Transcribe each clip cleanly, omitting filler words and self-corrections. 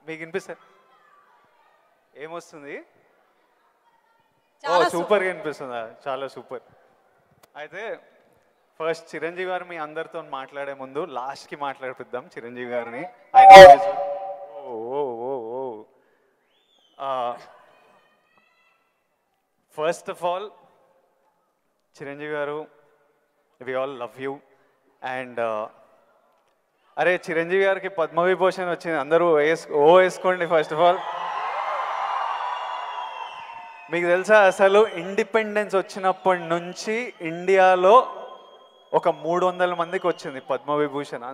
మీకు వినిపిస్తా ఏమొస్తుంది? ఓ చాలా సూపర్గా వినిపిస్తుందా? చాలా సూపర్. అయితే ఫస్ట్ చిరంజీవి గారు మీ అందరితో మాట్లాడే ముందు లాస్ట్కి మాట్లాడిపిద్దాం చిరంజీవి గారిని. ఓ ఓ ఓ ఓ first of all Chiranjeevi garu, we all love you. And అరే చిరంజీవి గారికి పద్మవిభూషణ్ వచ్చింది, అందరూ వేసుకోండి ఫస్ట్ ఆఫ్ ఆల్. మీకు తెలుసా అసలు ఇండిపెండెన్స్ వచ్చినప్పటి నుంచి ఇండియాలో ఒక 300 మందికి వచ్చింది పద్మవిభూషణ్.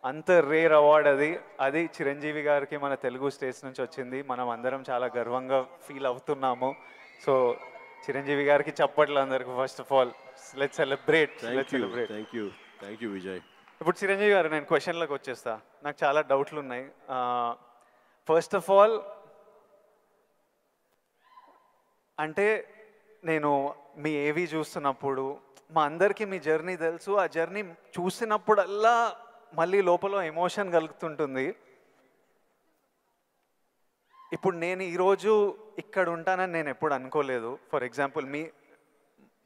అంత రేర్ అవార్డ్ అది. అది చిరంజీవి గారికి మన తెలుగు స్టేట్స్ నుంచి వచ్చింది. మనం అందరం చాలా గర్వంగా ఫీల్ అవుతున్నాము. సో చిరంజీవి గారికి చప్పట్లు అందరికి. First of all let's celebrate. Thank you Vijay. ఇప్పుడు చిరంజీవి గారు నేను క్వశ్చన్లకు వచ్చేస్తా. నాకు చాలా డౌట్లు ఉన్నాయి. ఫస్ట్ ఆఫ్ ఆల్ అంటే నేను మీ ఏవి చూస్తున్నప్పుడు మా అందరికీ మీ జర్నీ తెలుసు. ఆ జర్నీ చూసినప్పుడల్లా మళ్ళీ లోపల ఎమోషన్ కలుగుతుంటుంది. ఇప్పుడు నేను ఈరోజు ఇక్కడ ఉంటానని నేను ఎప్పుడు అనుకోలేదు. ఫర్ ఎగ్జాంపుల్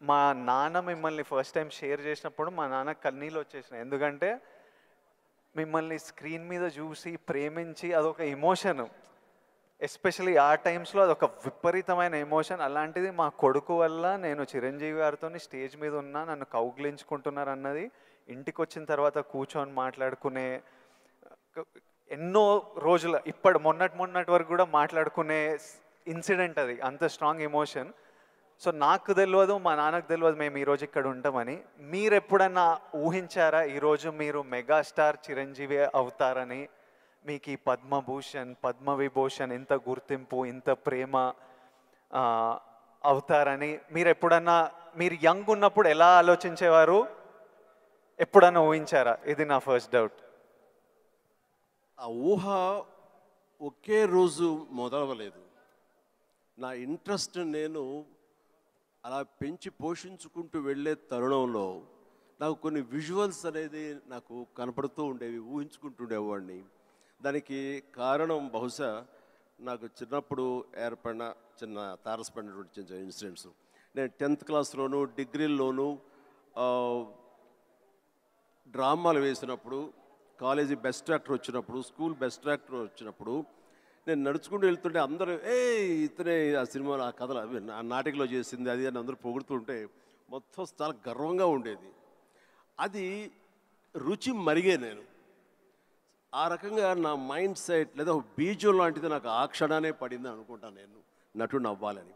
మా నాన్న మిమ్మల్ని ఫస్ట్ టైం షేర్ చేసినప్పుడు మా నాన్న కన్నీళ్ళు వచ్చేసినాయి. ఎందుకంటే మిమ్మల్ని స్క్రీన్ మీద చూసి ప్రేమించి అదొక ఎమోషన్. ఎస్పెషలీ ఆ టైమ్స్లో అదొక విపరీతమైన ఎమోషన్. అలాంటిది మా కొడుకు వల్ల నేను చిరంజీవి గారితో స్టేజ్ మీద ఉన్నా, నన్ను కౌగిలించుకుంటున్నారు అన్నది ఇంటికి వచ్చిన తర్వాత కూర్చొని మాట్లాడుకునే ఎన్నో రోజుల మొన్నటి వరకు కూడా మాట్లాడుకునే ఇన్సిడెంట్ అది. అంత స్ట్రాంగ్ ఎమోషన్. సో నాకు తెలియదు, మా నాన్నకు తెలియదు మేము ఈరోజు ఇక్కడ ఉంటామని. మీరు ఎప్పుడన్నా ఊహించారా ఈరోజు మీరు మెగాస్టార్ చిరంజీవి అవుతారని? మీకు ఈ పద్మభూషణ్ పద్మవిభూషణ్ ఇంత గుర్తింపు ఇంత ప్రేమ అవుతారని మీరు ఎప్పుడన్నా మీరు యంగ్ ఉన్నప్పుడు ఎలా ఆలోచించేవారు? ఎప్పుడన్నా ఊహించారా? ఇది నా ఫస్ట్ డౌట్. ఆ ఊహ ఒకే రోజు మొదలవలేదు. నా ఇంట్రెస్ట్ నేను అలా పెంచి పోషించుకుంటూ వెళ్ళే తరుణంలో నాకు కొన్ని విజువల్స్ అనేది నాకు కనపడుతూ ఉండేవి, ఊహించుకుంటుండేవాడిని. దానికి కారణం బహుశా నాకు చిన్నప్పుడు ఏర్పడిన చిన్న తారసపడినటువంటి చిన్న ఇన్సిడెంట్స్. నేను 10th క్లాస్లోను డిగ్రీల్లోనూ డ్రామాలు వేసినప్పుడు, కాలేజీ బెస్ట్ యాక్టర్ వచ్చినప్పుడు, స్కూల్ బెస్ట్ యాక్టర్ వచ్చినప్పుడు నేను నడుచుకుంటూ వెళ్తుంటే అందరూ ఇతనే ఆ సినిమాలో ఆ కథలు అవి ఆ నాటికలో చేసింది అది అని అందరూ పొగుడుతుంటే మొత్తం చాలా గర్వంగా ఉండేది. అది రుచి మరిగే నేను ఆ రకంగా నా మైండ్ సెట్ లేదా ఒక బీజం లాంటిది నాకు ఆ క్షణానే పడింది అనుకుంటాను నేను నటుడు అవ్వాలని.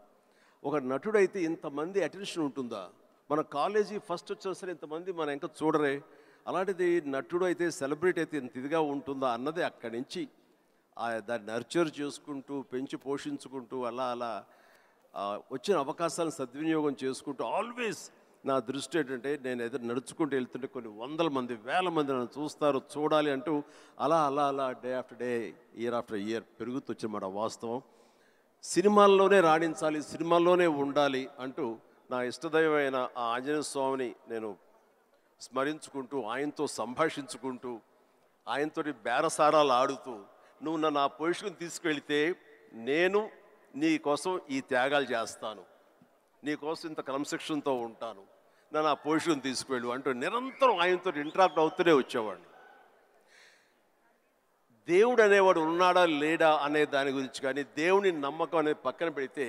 ఒక నటుడైతే ఇంతమంది అటెన్షన్ ఉంటుందా? మన కాలేజీ ఫస్ట్ వచ్చినా సరే ఇంతమంది మన ఇంకా చూడరే, అలాంటిది నటుడు అయితే సెలబ్రిటీ అయితే ఇంత ఇదిగా ఉంటుందా అన్నది అక్కడి నుంచి దాన్ని నర్చర్ చేసుకుంటూ పెంచి పోషించుకుంటూ అలా అలా వచ్చిన అవకాశాలను సద్వినియోగం చేసుకుంటూ ఆల్వేస్ నా దృష్టి ఏంటంటే నేను ఏదో నడుచుకుంటూ వెళ్తుంటే కొన్ని 100 మంది 1000 మంది నన్ను చూస్తారు, చూడాలి అంటూ అలా అలా అలా day after day year after year పెరుగుతూ వచ్చినమాట వాస్తవం. సినిమాల్లోనే రాణించాలి, సినిమాల్లోనే ఉండాలి అంటూ నా ఇష్టదైవమైన ఆ ఆంజనేయ స్వామిని నేను స్మరించుకుంటూ ఆయనతో సంభాషించుకుంటూ ఆయనతోటి బేరసారాలు ఆడుతూ నువ్వు నన్ను ఆ పొజిషన్ తీసుకెళ్తే నేను నీ కోసం ఈ త్యాగాలు చేస్తాను, నీ కోసం ఇంత క్రమశిక్షణతో ఉంటాను, నన్ను ఆ పొజిషన్ తీసుకువెళ్ళు అంటూ నిరంతరం ఆయనతో ఇంటరాక్ట్ అవుతూనే వచ్చేవాడిని. దేవుడు అనేవాడు ఉన్నాడా లేడా అనే దాని గురించి కానీ దేవుని నమ్మకం అనేది పక్కన పెడితే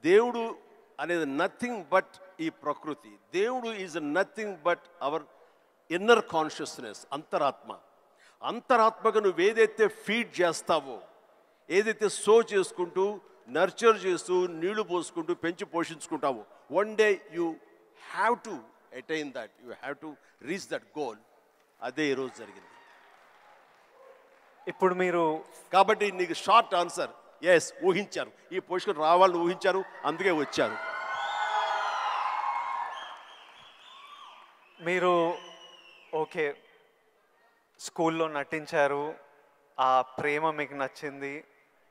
దేవుడు అనేది నథింగ్ బట్ ఈ ప్రకృతి. దేవుడు is nothing but our inner consciousness, అంతరాత్మ. అంతరాత్మగా నువ్వు ఏదైతే ఫీడ్ చేస్తావో, ఏదైతే సో చేసుకుంటూ నర్చర్ చేస్తూ నీళ్లు పోసుకుంటూ పెంచి పోషించుకుంటావో, one day you have to attain that, you have to reach that goal. అదే ఈరోజు జరిగింది. ఇప్పుడు మీరు కాబట్టి నీకు షార్ట్ ఆన్సర్ ఎస్, ఊహించారు ఈ పొజిషన్ రావాలని ఊహించారు, అందుకే వచ్చారు. మీరు ఓకే స్కూల్లో నటించారు, ఆ ప్రేమ మీకు నచ్చింది,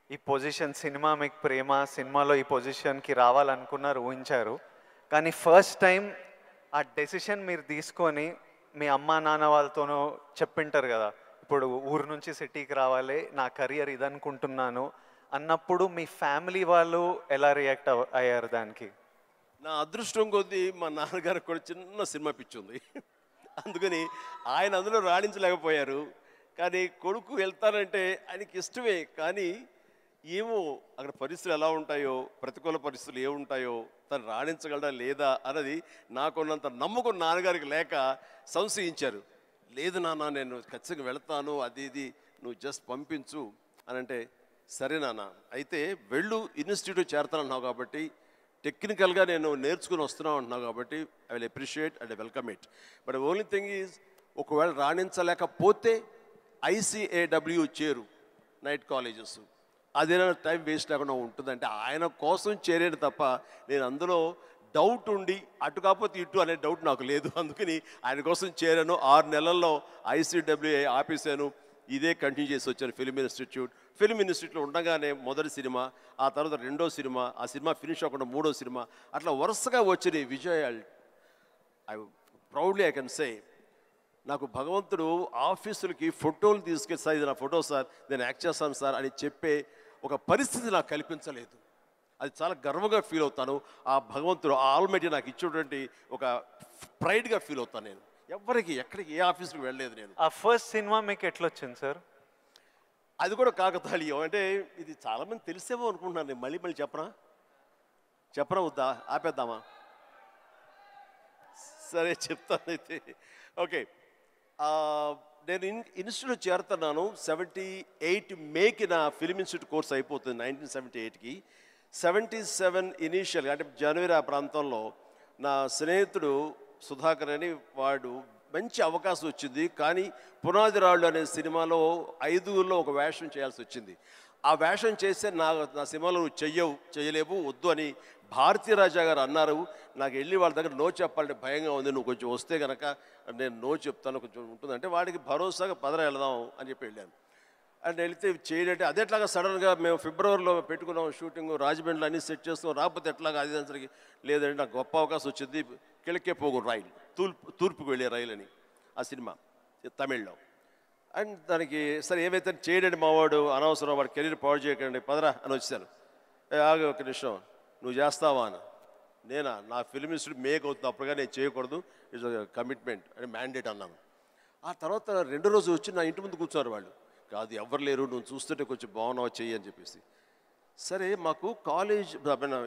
ఈ పొజిషన్ సినిమా మీకు ప్రేమ, సినిమాలో ఈ పొజిషన్కి రావాలనుకున్నారు, ఊహించారు. కానీ ఫస్ట్ టైం ఆ డెసిషన్ మీరు తీసుకొని మీ అమ్మా నాన్న వాళ్ళతోనూ చెప్పింటారు కదా, ఇప్పుడు ఊరు నుంచి సిటీకి రావాలి, నా కెరియర్ ఇదనుకుంటున్నాను అన్నప్పుడు మీ ఫ్యామిలీ వాళ్ళు ఎలా రియాక్ట్ అయ్యారు దానికి? నా అదృష్టం కొద్దీ మా నాన్నగారికి కూడా చిన్న సినిమా పిచ్చి ఉంది. అందుకని ఆయన అందులో రాణించలేకపోయారు. కానీ కొడుకు వెళ్తానంటే ఆయనకి ఇష్టమే. కానీ ఏమో అక్కడ పరిస్థితులు ఎలా ఉంటాయో, ప్రతికూల పరిస్థితులు ఏముంటాయో, తను రాణించగలడా లేదా అన్నది నాకున్నంత నమ్మకం నాన్నగారికి లేక సంశయించారు. లేదు నాన్న, నేను ఖచ్చితంగా వెళ్తాను, అది ఇది నువ్వు జస్ట్ పంపించు అని అంటే, సరే నాన్న అయితే వెళ్ళు, ఇన్స్టిట్యూట్ చేరతానన్నావు కాబట్టి, టెక్నికల్గా నేను నేర్చుకుని వస్తున్నావు అంటున్నావు కాబట్టి I will appreciate and welcome it. But only thing is, ఒకవేళ రాణించలేకపోతే ICAW చేరు, నైట్ కాలేజెస్, అదేనా టైం వేస్ట్ లేకుండా ఉంటుందంటే ఆయన కోసం చేరేది తప్ప నేను అందులో డౌట్ ఉండి అటు కాకపోతే ఇటు అనే డౌట్ నాకు లేదు. అందుకని ఆయన కోసం చేరాను. 6 నెలల్లో ICAW ఆపేశాను. ఇదే కంటిన్యూ చేసి వచ్చాను ఫిల్మ్ ఇన్స్టిట్యూట్. ఫిల్మ్ ఇన్స్టిట్యూట్లో ఉండగానే మొదటి సినిమా, ఆ తర్వాత రెండో సినిమా, ఆ సినిమా ఫినిష్ అవ్వకుండా మూడో సినిమా, అట్లా వరుసగా వచ్చిన విజయాలు. I proudly I can say, నాకు భగవంతుడు ఆఫీసులకి ఫోటోలు తీసుకెళ్ళి, సార్ ఇది నా ఫోటో సార్, నేను యాక్ట్ చేస్తాను సార్ అని చెప్పే ఒక పరిస్థితి నాకు కల్పించలేదు. అది చాలా గర్వంగా ఫీల్ అవుతాను. ఆ భగవంతుడు, ఆ ఆల్మైటీ నాకు ఇచ్చేటువంటి ఒక ప్రైడ్గా ఫీల్ అవుతాను. నేను ఎవరికి ఎక్కడికి ఏ ఆఫీస్కి వెళ్ళలేదు నేను. ఆ ఫస్ట్ సినిమా మీకు ఎట్లా వచ్చింది సార్? అది కూడా కాకతాళీయం. అంటే ఇది చాలామంది తెలిసేమో అనుకుంటున్నాను. నేను మళ్ళీ చెప్పరా వద్దా, ఆపేద్దామా? సరే చెప్తాను అయితే. ఓకే, నేను ఇన్స్టిట్యూట్ చేరుతున్నాను 78 మేకి నా ఫిల్మ్ ఇన్స్టిట్యూట్ కోర్స్ అయిపోతుంది. 1978కి 77 ఇనీషియల్గా అంటే జనవరి ఆ ప్రాంతంలో నా స్నేహితుడు సుధాకర్ అని, వాడు మంచి అవకాశం వచ్చింది. కానీ పునాది రాళ్ళు అనే సినిమాలో 5గురిలో ఒక వేషం చేయాల్సి వచ్చింది. ఆ వేషం చేస్తే నా సినిమాలో నువ్వు చేయలేవు, వద్దు అని భారతీ రాజా గారు అన్నారు. నాకు వెళ్ళి వాళ్ళ దగ్గర నో చెప్పాలంటే భయంగా ఉంది, నువ్వు కొంచెం వస్తే కనుక నేను నో చెప్తాను, కొంచెం ఉంటుందంటే వాడికి భరోసాగా పదరా వెళదాం అని చెప్పి వెళ్ళాను. అండ్ వెళితే చేయంటే అదే ఎట్లాగా సడన్గా మేము ఫిబ్రవరిలో పెట్టుకున్నాం షూటింగ్, రాజమండ్రిలో అన్ని సెట్ చేస్తాం, రాకపోతే ఎట్లాగా అది దానికి లేదంటే నాకు గొప్ప అవకాశం వచ్చింది. కిళకే పోగు రైలు, తూర్పుకు వెళ్ళే రైలు అని ఆ సినిమా తమిళ్లో. అండ్ దానికి సరే ఏమైతే చేయడండి మావాడు, అనవసరం వాడు కెరీర్ పాడు చేయకండి, పదరా అని వచ్చాను. ఆగి ఒక నిమిషం, నువ్వు చేస్తావా అని. నేనా, నా ఫిల్మ్ ఇన్స్టిట్యూట్ మేక్ అవుతుంది, అప్పుడుగా నేను చేయకూడదు, ఇట్స్ కమిట్మెంట్ అని మ్యాండేట్ అన్నాను. ఆ తర్వాత 2వ రోజు వచ్చి నా ఇంటి ముందు కూర్చున్నారు వాళ్ళు. కాదు ఎవరు లేరు, నువ్వు చూస్తుంటే కొంచెం బాగున్నావు చెయ్యి అని చెప్పేసి. సరే మాకు కాలేజ్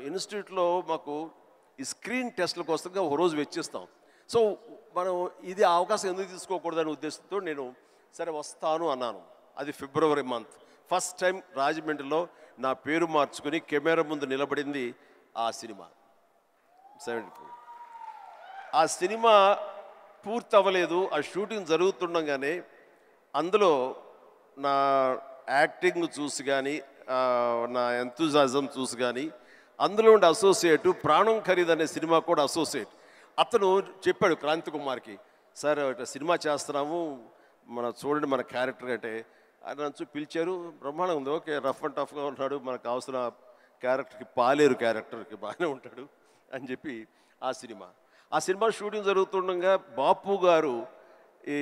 ఇన్స్టిట్యూట్లో మాకు ఈ స్క్రీన్ టెస్ట్ల కోసంగా ఒక రోజు వెచ్చిస్తాం. సో మనం ఇది అవకాశం ఎందుకు తీసుకోకూడదనే ఉద్దేశంతో నేను సరే వస్తాను అన్నాను. అది ఫిబ్రవరి మంత్. ఫస్ట్ టైం రాజమండ్రిలో నా పేరు మార్చుకుని కెమెరా ముందు నిలబడింది ఆ సినిమా 74. ఆ సినిమా పూర్తి అవ్వలేదు, ఆ షూటింగ్ జరుగుతుండగానే అందులో నా యాక్టింగ్ చూసి కానీ, నా ఎంతూజాజం చూసి కానీ, అందులో ఉండే అసోసియేటు ప్రాణం ఖరీదు అనే సినిమా కూడా అసోసియేట్ అతను చెప్పాడు క్రాంతి కుమార్కి, సార్ ఇట్లా సినిమా చేస్తున్నాము, చూడండి మన క్యారెక్టర్ అంటే. ఆయన నన్ను పిలిచారు, బ్రహ్మాండంగా ఉంది, ఓకే రఫ్ అండ్ టఫ్గా ఉన్నాడు, మనకు కావాల్సిన క్యారెక్టర్కి పాలేరు క్యారెక్టర్కి బాగానే ఉంటాడు అని చెప్పి ఆ సినిమా షూటింగ్ జరుగుతుండగా బాపు గారు ఈ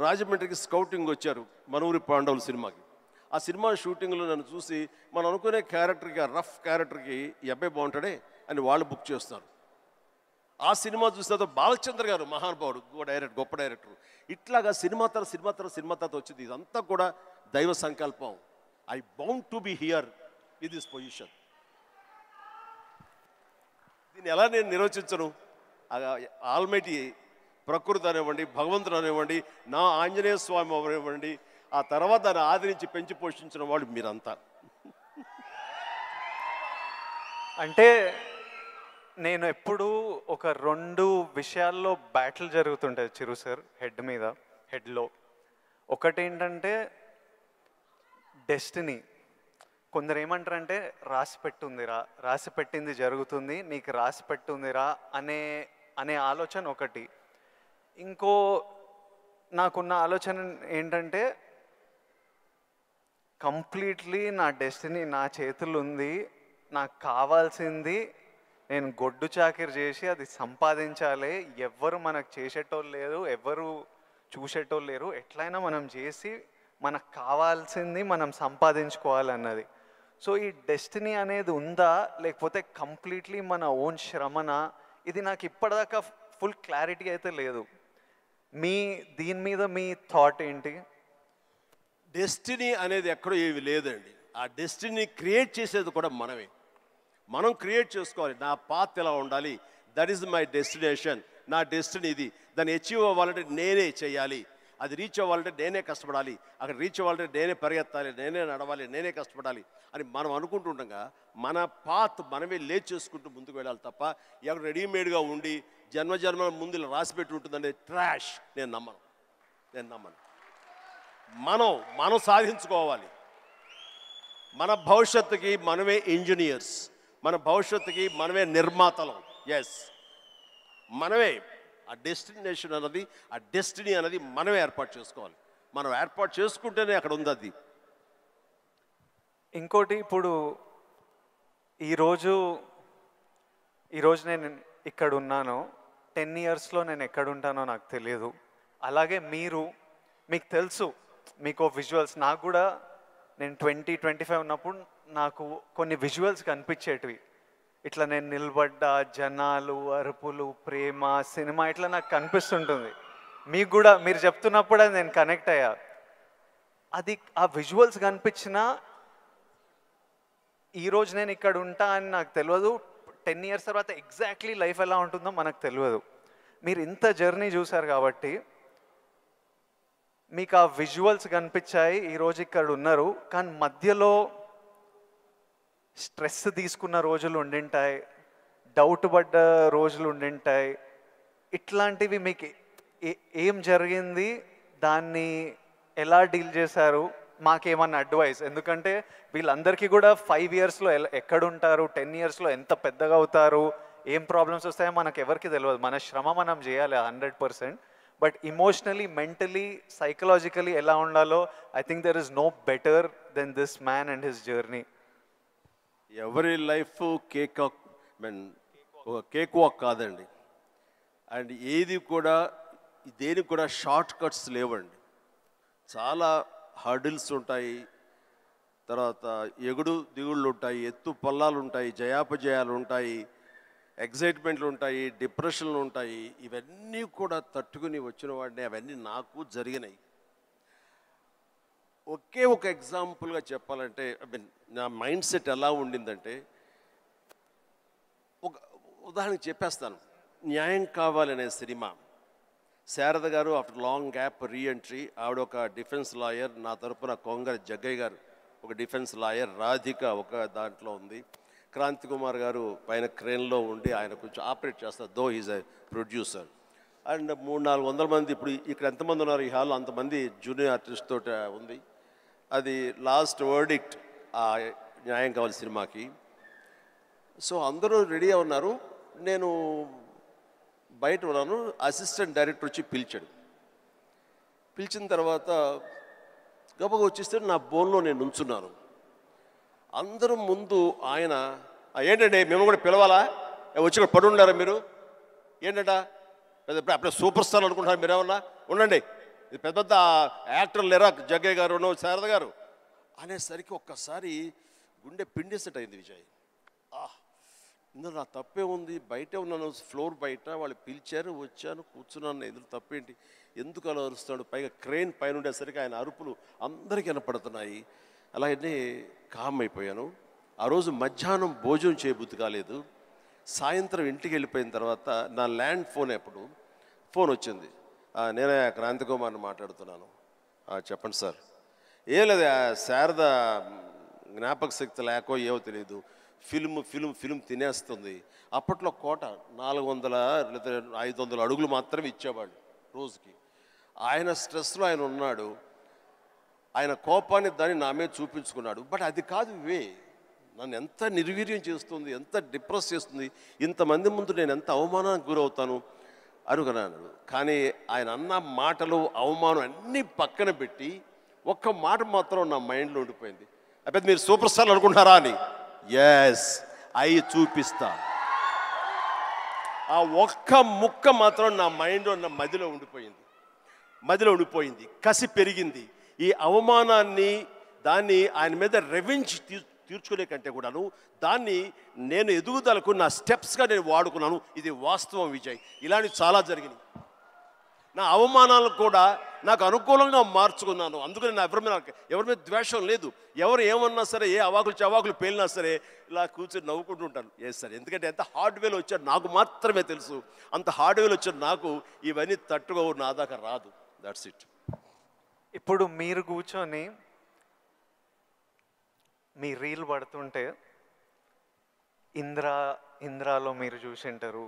రాజమండ్రికి స్కౌటింగ్ వచ్చారు మనూరి పాండవుల సినిమాకి. ఆ సినిమా షూటింగ్లో నన్ను చూసి మనం అనుకునే క్యారెక్టర్కి, ఆ రఫ్ క్యారెక్టర్కి ఈ అబ్బాయి బాగుంటాడే అని వాళ్ళు బుక్ చేస్తారు. ఆ సినిమా చూస్తే బాలచంద్ర గారు మహానుభావుడు, గొప్ప డైరెక్టర్. ఇట్లాగా సినిమా తర్వాత వచ్చింది. ఇదంతా కూడా దైవ సంకల్పం. I bound to be here with this position. దీన్ని ఎలా నేను నిర్వచించను? ఆల్మైటీ ప్రకృతి అనివ్వండి, భగవంతుడు అనివ్వండి, నా ఆంజనేయ స్వామి అవనివ్వండి, ఆ తర్వాత దాన్ని ఆదరించి పెంచి పోషించిన వాళ్ళు మీరంతా. అంటే నేను ఎప్పుడు ఒక 2 విషయాల్లో బ్యాటిల్ జరుగుతుంటుంది చిరు సార్ హెడ్లో. ఒకటి ఏంటంటే డెస్టినీ. కొందరు ఏమంటారంటే రాసి పెట్టింది జరుగుతుంది, నీకు రాసి పెట్టుందిరా అనే ఆలోచన ఒకటి. ఇంకో నాకున్న ఆలోచన ఏంటంటే కంప్లీట్లీ నా డెస్టినీ నా చేతులు ఉంది, నాకు కావాల్సింది నేను గొడ్డు చాకిరి చేసి అది సంపాదించాలి. ఎవ్వరు మనకు చేసేటోళ్ళు లేరు, ఎవ్వరు చూసేటోళ్ళు లేరు, ఎట్లయినా మనం చేసి మనకు కావాల్సింది మనం సంపాదించుకోవాలన్నది. సో ఈ డెస్టినీ అనేది ఉందా, లేకపోతే కంప్లీట్లీ మన ఓన్ శ్రమనా? ఇది నాకు ఇప్పటిదాకా ఫుల్ క్లారిటీ అయితే లేదు. దీని మీద మీ థాట్ ఏంటి? డెస్టినీ అనేది ఎక్కడో ఏవి లేదండి. ఆ డెస్టినీ క్రియేట్ చేసేది కూడా మనమే. మనం క్రియేట్ చేసుకోవాలి. నా పాత్ ఎలా ఉండాలి, దట్ ఈస్ మై డెస్టినేషన్, నా డెస్టినీ ఇది. దాన్ని అచీవ్ అవ్వాలంటే నేనే చేయాలి, అది రీచ్ అవ్వాలంటే నేనే కష్టపడాలి, అక్కడ రీచ్ అవ్వాలంటే నేనే పరిగెత్తాలి, నేనే నడవాలి, నేనే కష్టపడాలి అని మనం అనుకుంటుండగా మన పాత్ మనమే లేచి చేసుకుంటూ ముందుకు వెళ్ళాలి తప్ప ఎవరు రెడీమేడ్గా ఉండి జన్మజన్మల ముందు ఇలా రాసిపెట్టి ఉంటుందంటే ట్రాష్. నేను నమ్మను. మనం సాధించుకోవాలి. మన భవిష్యత్తుకి మనమే ఇంజనీర్స్, మన భవిష్యత్తుకి మనమే నిర్మాతలం. ఎస్, మనమే ఆ డెస్టినేషన్ అన్నది, ఆ డెస్టినీ అనేది మనమే ఏర్పాటు చేసుకోవాలి. మనం ఏర్పాటు చేసుకుంటేనే అక్కడ ఉంది అది. ఇంకోటి, ఇప్పుడు ఈరోజు నేను ఇక్కడ ఉన్నాను, 10 yearsలో నేను ఎక్కడ ఉంటానో నాకు తెలియదు. అలాగే మీకు తెలుసు, మీకు విజువల్స్, నాకు కూడా నేను 20-25 ఉన్నప్పుడు నాకు కొన్ని విజువల్స్ కనిపించేటివి. ఇట్లా నేను నిలబడ్డ జనాలు, అరుపులు, ప్రేమ, సినిమా ఇట్లా నాకు కనిపిస్తుంటుంది. మీకు కూడా మీరు చెప్తున్నప్పుడు అది నేను కనెక్ట్ అయ్యా. అది ఆ విజువల్స్ కనిపించినా ఈరోజు నేను ఇక్కడ ఉంటా అని నాకు తెలియదు. 10 years తర్వాత ఎగ్జాక్ట్లీ లైఫ్ ఎలా ఉంటుందో మనకు తెలియదు. మీరు ఇంత జర్నీ చూసారు కాబట్టి మీకు ఆ విజువల్స్ కనిపించాయి, ఈరోజు ఇక్కడ ఉన్నారు. కానీ మధ్యలో స్ట్రెస్ తీసుకున్న రోజులు ఉండింటాయి, డౌట్ పడ్డ రోజులు ఉండింటాయి. ఇట్లాంటివి మీకు ఏం జరిగింది, దాన్ని ఎలా డీల్ చేశారు, మాకేమన్నా అడ్వైస్? ఎందుకంటే వీళ్ళందరికీ కూడా 5 yearsలో ఎక్కడుంటారు, 10 yearsలో ఎంత పెద్దగా అవుతారు, ఏం ప్రాబ్లమ్స్ వస్తాయో మనకు ఎవరికి తెలియదు. మన శ్రమ మనం చేయాలి 100%. బట్ ఇమోషనలీ, మెంటలీ, సైకలాజికలీ ఎలా ఉండాలో I think there is no better than this man and his journey. ఎవరి లైఫ్ కేక్ వాక్ కాదండి. అండ్ దేనికి కూడా షార్ట్ కట్స్ లేవండి. చాలా హర్డిల్స్ ఉంటాయి, తర్వాత ఎగుడు దిగుళ్ళు ఉంటాయి, ఎత్తు పల్లాలు ఉంటాయి, జయాపజయాలు ఉంటాయి, ఎగ్జైట్మెంట్లు ఉంటాయి, డిప్రెషన్లు ఉంటాయి. ఇవన్నీ కూడా తట్టుకుని వచ్చిన వాడిని, అవన్నీ నాకు జరిగినాయి. ఒకే ఒక ఎగ్జాంపుల్గా చెప్పాలంటే, నా మైండ్ సెట్ ఎలా ఉండిందంటే, ఒక ఉదాహరణకి చెప్పేస్తాను. న్యాయం కావాలనే సినిమా, శారద గారు ఆఫ్టర్ లాంగ్ గ్యాప్ రీఎంట్రీ, ఆవిడ ఒక డిఫెన్స్ లాయర్, నా తరపున కొంగర జగ్గయ్య గారు ఒక డిఫెన్స్ లాయర్, రాధిక ఒక దాంట్లో ఉంది, క్రాంతి కుమార్ గారు పైన క్రేన్లో ఉండి ఆయన కొంచెం ఆపరేట్ చేస్తారు, though is a producer. And 300-400 మంది, ఇప్పుడు ఇక్కడ ఎంతమంది ఉన్నారు ఈ హాల్లో అంతమంది జూనియర్ ఆర్టిస్ట్ తోటి ఉంది. అది లాస్ట్ వర్డిక్ట్ ఆ న్యాయం కావాలి సినిమాకి. సో అందరూ రెడీగా ఉన్నారు, నేను బయట ఉన్నాను. అసిస్టెంట్ డైరెక్టర్ వచ్చి పిలిచిన తర్వాత గబగబా వచ్చేస్తే నా బోన్లో నేను నుంచున్నాను. అందరూ ముందు ఆయన, ఏంటంటే మేము కూడా పిలవాలా, వచ్చి కూడా పడి ఉండారా మీరు, ఏంటంట అప్పుడే సూపర్ స్టార్ అనుకుంటున్నారు మీరేమన్నా, ఉండండి, ఇది పెద్ద పెద్ద యాక్టర్లు లేరా, జగ్గయ్య గారు, శారద గారు అనేసరికి ఒక్కసారి గుండె పిండేసెట్ అయింది విజయ్. ఇందులో నా తప్పే ఉంది, బయటే ఉన్నాను, ఫ్లోర్ బయట, వాళ్ళు పిలిచారు, వచ్చాను, కూర్చున్నాను, ఎదురు తప్పేంటి, ఎందుకు అలా అరుస్తున్నాడు, పైగా క్రెయిన్ పైన ఉండేసరికి ఆయన అరుపులు అందరికీ వినపడుతున్నాయి. అలాగే కామ్ అయిపోయాను. ఆ రోజు మధ్యాహ్నం భోజనం చేయబుద్ధి కాలేదు. సాయంత్రం ఇంటికి వెళ్ళిపోయిన తర్వాత నా ల్యాండ్ ఫోన్ వచ్చింది. నేనే క్రాంతి కుమార్ని మాట్లాడుతున్నాను. చెప్పండి సార్. ఏం లేదు, శారద జ్ఞాపక శక్తి లేకో ఏమో తెలియదు, ఫిల్మ్ తినేస్తుంది. అప్పట్లో కోట 400 లేదా 500 అడుగులు మాత్రమే ఇచ్చేవాళ్ళు రోజుకి. ఆయన స్ట్రెస్లో ఆయన ఉన్నాడు, ఆయన కోపాన్ని దాన్ని నా మీద చూపించుకున్నాడు. బట్ అది కాదు నన్ను ఎంత నిర్వీర్యం చేస్తుంది, ఎంత డిప్రెస్ చేస్తుంది, ఇంతమంది ముందు నేను ఎంత అవమానానికి గురవుతాను అనుకున్నాను. కానీ ఆయన అన్న మాటలు, అవమానం అన్నీ పక్కన పెట్టి ఒక్క మాట మాత్రం నా మైండ్లో ఉండిపోయింది. అప్పుడు మీరు సూపర్ స్టార్ అనుకుంటున్నారా అని. ఎస్, అవి చూపిస్తా. ఆ ఒక్క ముక్క మాత్రం నా మైండ్లో, నా మదిలో ఉండిపోయింది. కసి పెరిగింది. ఈ అవమానాన్ని దాన్ని ఆయన మీద రెవెంజ్ తీర్చుకునే కంటే కూడాను దాన్ని నేను ఎదుగుదలకు నా స్టెప్స్గా నేను వాడుకున్నాను. ఇది వాస్తవం విజయ్. ఇలాంటివి చాలా జరిగినాయి. నా అవమానాలను కూడా నాకు అనుకూలంగా మార్చుకున్నాను. అందుకని నా ఎవరి మీద ద్వేషం లేదు. ఎవరు ఏమన్నా సరే, ఏ అవాకులు చవాకులు పేలినా సరే ఇలా కూర్చొని నవ్వుకుంటూ ఉంటాను. సార్, ఎందుకంటే ఎంత హార్డ్వేర్ వచ్చాడు నాకు మాత్రమే తెలుసు. అంత హార్డ్వేర్ వచ్చాడు నాకు ఇవన్నీ తట్టుకో నా దాకా రాదు. That's it. ఇప్పుడు మీరు కూర్చొని మీ రీల్ పడుతుంటే ఇంద్రాలో మీరు చూసింటారు,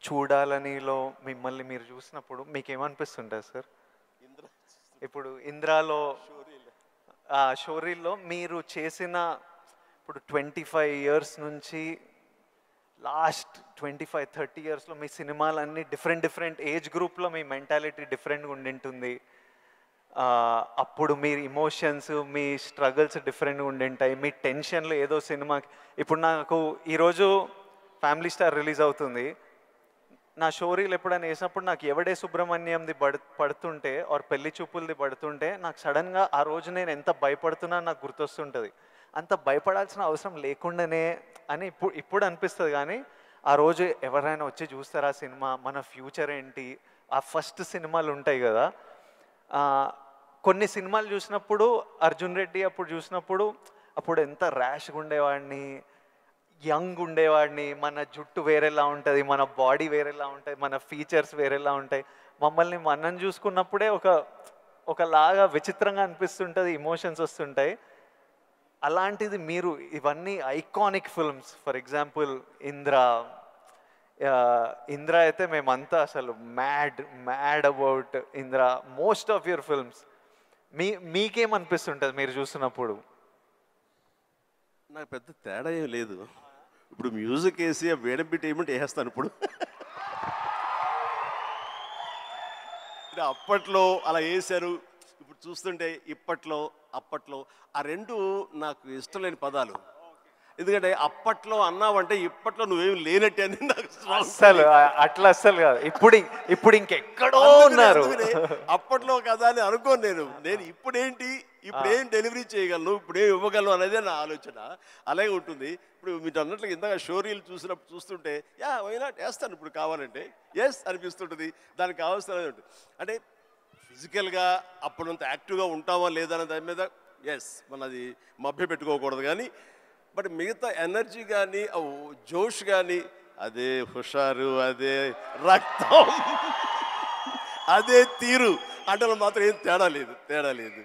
చూడాలనిలో మిమ్మల్ని మీరు చూసినప్పుడు మీకు ఏమనిపిస్తుంటుంది సార్? ఇప్పుడు ఇంద్రాలో షోరీల్లో మీరు చేసిన ఇప్పుడు 25 years నుంచి లాస్ట్ 25-30 yearsలో మీ సినిమాలన్నీ డిఫరెంట్ ఏజ్ గ్రూప్లో మీ మెంటాలిటీ డిఫరెంట్గా ఉండింటుంది. అప్పుడు మీ ఇమోషన్స్, మీ స్ట్రగుల్స్ డిఫరెంట్గా ఉండింటాయి. మీ టెన్షన్లు ఏదో సినిమాకి. ఇప్పుడు నాకు ఈరోజు ఫ్యామిలీ స్టార్ రిలీజ్ అవుతుంది. నా షోరీలు ఎప్పుడైనా వేసినప్పుడు నాకు ఎవడే సుబ్రహ్మణ్యంది పడుతుంటే ఆర్ పెళ్లి చూపులది పడుతుంటే నాకు సడన్గా ఆ రోజు నేను ఎంత భయపడుతున్నా నాకు గుర్తొస్తుంటుంది. అంత భయపడాల్సిన అవసరం లేకుండానే అని ఇప్పుడు అనిపిస్తుంది. కానీ ఆ రోజు ఎవరైనా వచ్చి చూస్తారా సినిమా, మన ఫ్యూచర్ ఏంటి, ఆ ఫస్ట్ సినిమాలు ఉంటాయి కదా. కొన్ని సినిమాలు చూసినప్పుడు అర్జున్ రెడ్డి అప్పుడు చూసినప్పుడు అప్పుడు ఎంత ర్యాష్గా ఉండేవాడిని, యంగ్ ఉండేవాడిని, మన జుట్టు వేరేలా ఉంటుంది, మన బాడీ వేరేలా ఉంటుంది, మన ఫీచర్స్ వేరేలా ఉంటాయి. మమ్మల్ని మనం చూసుకున్నప్పుడే ఒకలాగా విచిత్రంగా అనిపిస్తుంటుంది, ఇమోషన్స్ వస్తుంటాయి. అలాంటిది మీరు ఇవన్నీ iconic films, for example Indra అయితే మేమంతా అసలు mad about Indra. Most of your films మీకేమనిపిస్తుంటుంది మీరు చూసినప్పుడు? నాకు పెద్ద తేడా ఏం లేదు. ఇప్పుడు మ్యూజిక్ వేసి వేడం బిట్ ఏమంటే వేస్తాను. ఇప్పుడు అప్పట్లో అలా వేశారు, ఇప్పుడు చూస్తుంటే ఇప్పట్లో అప్పట్లో ఆ రెండు నాకు ఇష్టం లేని పదాలు. ఎందుకంటే అప్పట్లో అన్నావంటే ఇప్పట్లో నువ్వేమి లేనట్టే అని నాకు అస్సలు అస్సలు కాదు. ఇప్పుడు ఇంకెక్కడో ఉన్నారు. అప్పట్లో కదా అని అనుకోను నేను ఇప్పుడేంటి, ఇప్పుడేం డెలివరీ చేయగలను, ఇప్పుడేం ఇవ్వగలను అనేది నా ఆలోచన. అలాగే ఉంటుంది. ఇప్పుడు మీరు అన్నట్లు ఇందాక షోరీలు చూస్తుంటే వైనాట్ వేస్తాను ఇప్పుడు కావాలంటే అనిపిస్తుంటుంది. దానికి కావాల్సిన ఉంటుంది. అంటే ఫిజికల్గా అప్పుడంత యాక్టివ్గా ఉంటామా లేదా అనే దాని మీద మనది మభ్య పెట్టుకోకూడదు. కానీ బట్ మిగతా ఎనర్జీ కానీ జోష్ కానీ అదే హుషారు, అదే రక్తం, అదే తీరు అంటే మాత్రం ఏం తేడా లేదు.